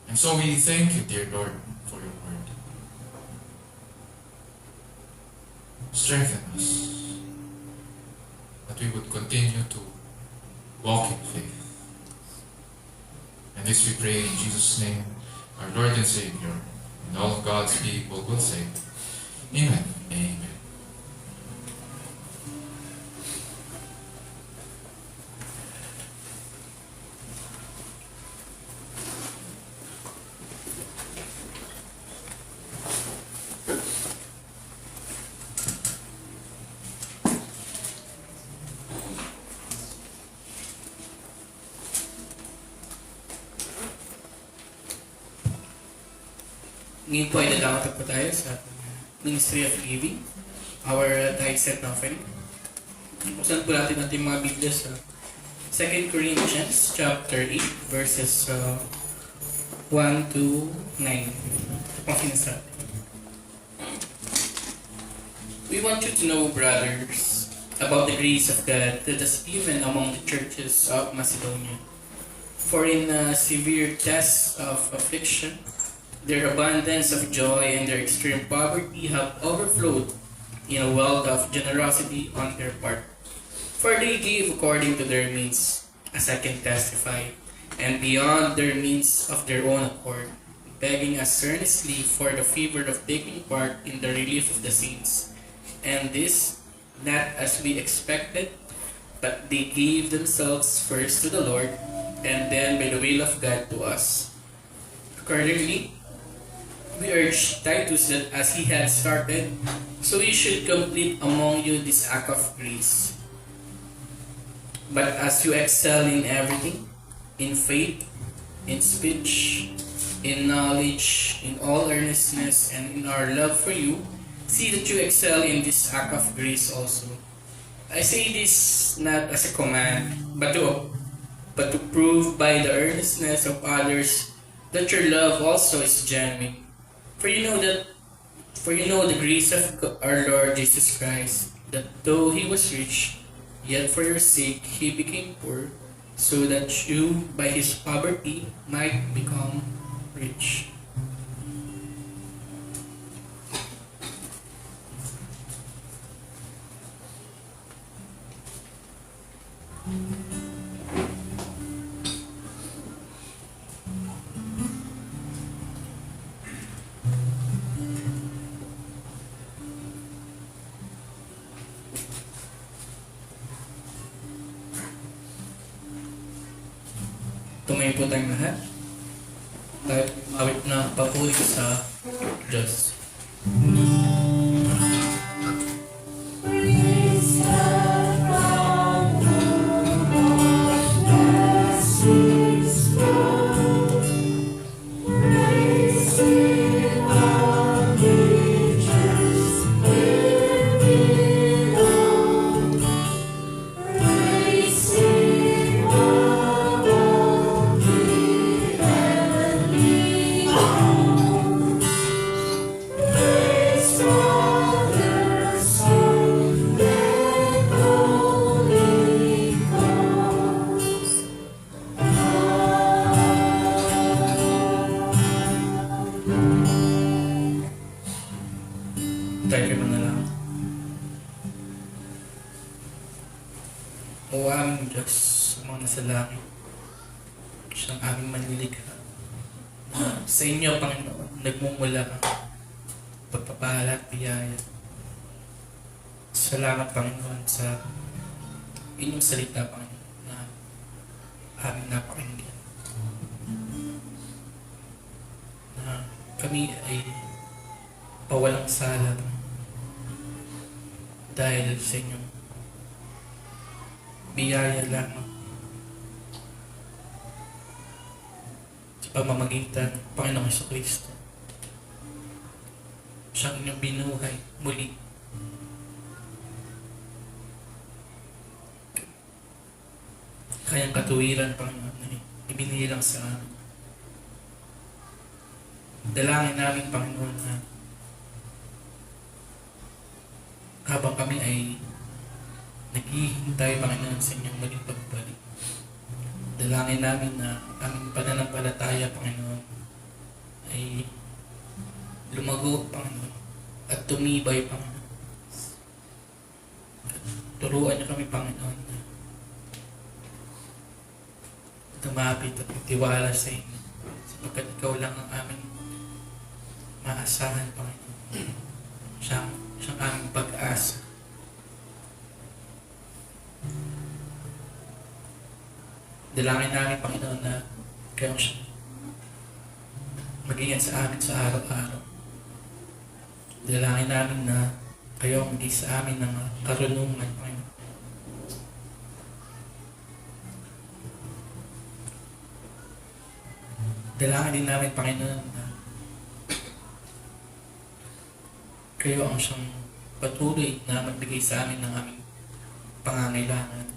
And so we thank you, dear Lord, for your word. Strengthen us, that we would continue to walk in faith. And this we pray in Jesus' name, our Lord and Savior, and all of God's people will say, Amen. Amen. Ngayon po ay dadawat po tayo sa Ministry of Giving, our tithe set offering. Buksan po natin ating mga Biblia sa 2 Corinthians chapter 8 verses 1 to 9. Ito pong sinasabi. We want you to know, brothers, about the grace of God that is given among the churches of Macedonia. For in severe tests of affliction, their abundance of joy and their extreme poverty have overflowed in a wealth of generosity on their part. For they gave according to their means, as I can testify, and beyond their means of their own accord, begging us earnestly for the favor of taking part in the relief of the saints. And this, not as we expected, but they gave themselves first to the Lord, and then by the will of God to us. Accordingly, we urge Titus that as he had started, so he should complete among you this act of grace. But as you excel in everything, in faith, in speech, in knowledge, in all earnestness, and in our love for you, see that you excel in this act of grace also. I say this not as a command, but to prove by the earnestness of others that your love also is genuine. For you know the grace of our Lord Jesus Christ, that though he was rich, yet for your sake he became poor, so that you by his poverty might become rich. Tumayo po tayong lahat. Tayo awit na papuri sa Diyos. Praise Tayo mo na lang. O aming Diyos, sa mga nasa langit, siyang aming manlilikha, na sa inyo, Panginoon, nagmumula ang pagpapala at biyaya. Salamat, Panginoon, sa inyong salita, Panginoon, na aming napakinggan. Na kami ay pawalang sala dahil sa inyong biyaya lamang sa pamamagitan ng Panginoong Jesucristo. Siyang inyong binuhay muli. Kayang katuwiran, Panginoon, na ibinilang sa amin. Dalangin namin, Panginoon, na habang kami ay naghihintay, Panginoon, sa inyong muling pagbalik. Dalangin namin na aming pananampalataya, Panginoon, ay lumago, Panginoon, at tumibay, Panginoon. At turuan niyo kami, Panginoon, na tumapit at magtiwala sa inyo, sapagkat ikaw lang ang aming maasahan, Panginoon. Siyang aming pag-asa. Dalangin namin, Panginoon, na kayo siya mag-ingat sa amin sa araw-araw. Dalangin namin na kayo maging sa amin ng karunungan, Panginoon. Dalangin din namin, Panginoon, na kayo ang siyang patuloy na magbigay sa amin ng aming pangangailangan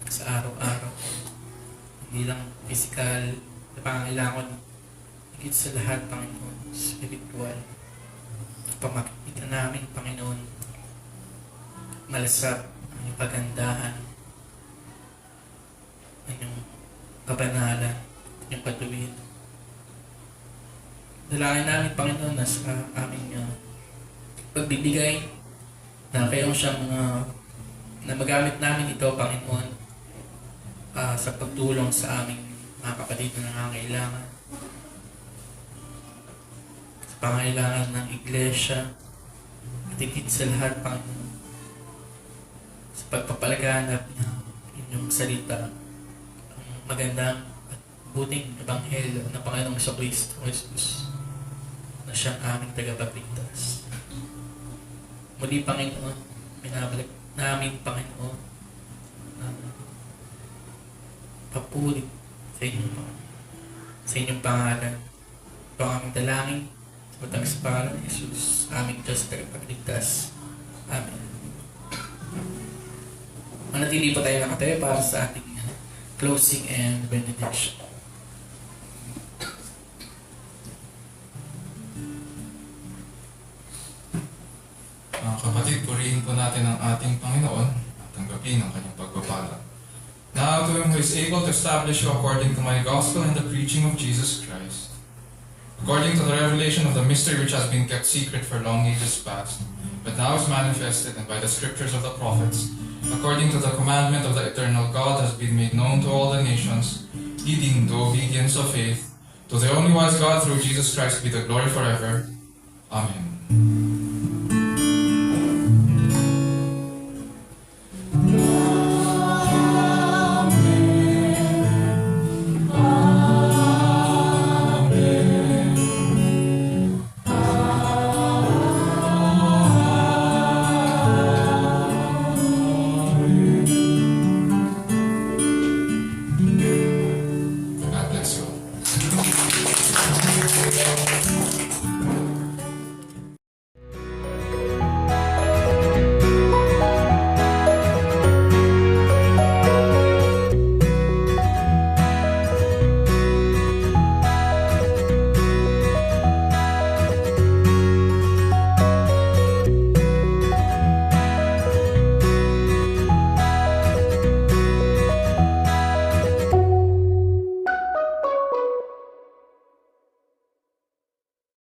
sa araw-araw. Hindi lang physical na pangangailangan, higit sa lahat, Panginoon, spiritual. Pamakita namin, Panginoon, malasap ang iyong kagandahan, ang iyong kabanalan, ang iyong katuwid. Dalangin namin, Panginoon, na sa aming pagbibigay, na kayong siyang na magamit namin ito, Panginoon, sa pagtulong sa aming mga kapatid na nangangailangan, sa pangailangan ng iglesia, at higit sa lahat, Panginoon, sa pagpapalaganap ng inyong salita, ang magandang at buting ebanghelyo ng Panginoong Jesucristo, Jesus, na siyang aming tagapagligtas. Muli, Panginoon, binabalik namin, Panginoon, papuri sa inyong pangalan. Ito ang aming dalangin sa matang sa pangalan ni Jesus, aming Diyos tagapagligtas. Amen. Manatili pa tayo nakatayo para sa ating closing and benediction. Mga kapatid, purihin po natin ang ating Panginoon at tanggapin ang kanyang pagpapala. Now to him who is able to establish you according to my gospel and the preaching of Jesus Christ, according to the revelation of the mystery which has been kept secret for long ages past, but now is manifested, and by the scriptures of the prophets, according to the commandment of the eternal God, has been made known to all the nations, leading to obedience of faith, to the only wise God through Jesus Christ be the glory forever. Amen.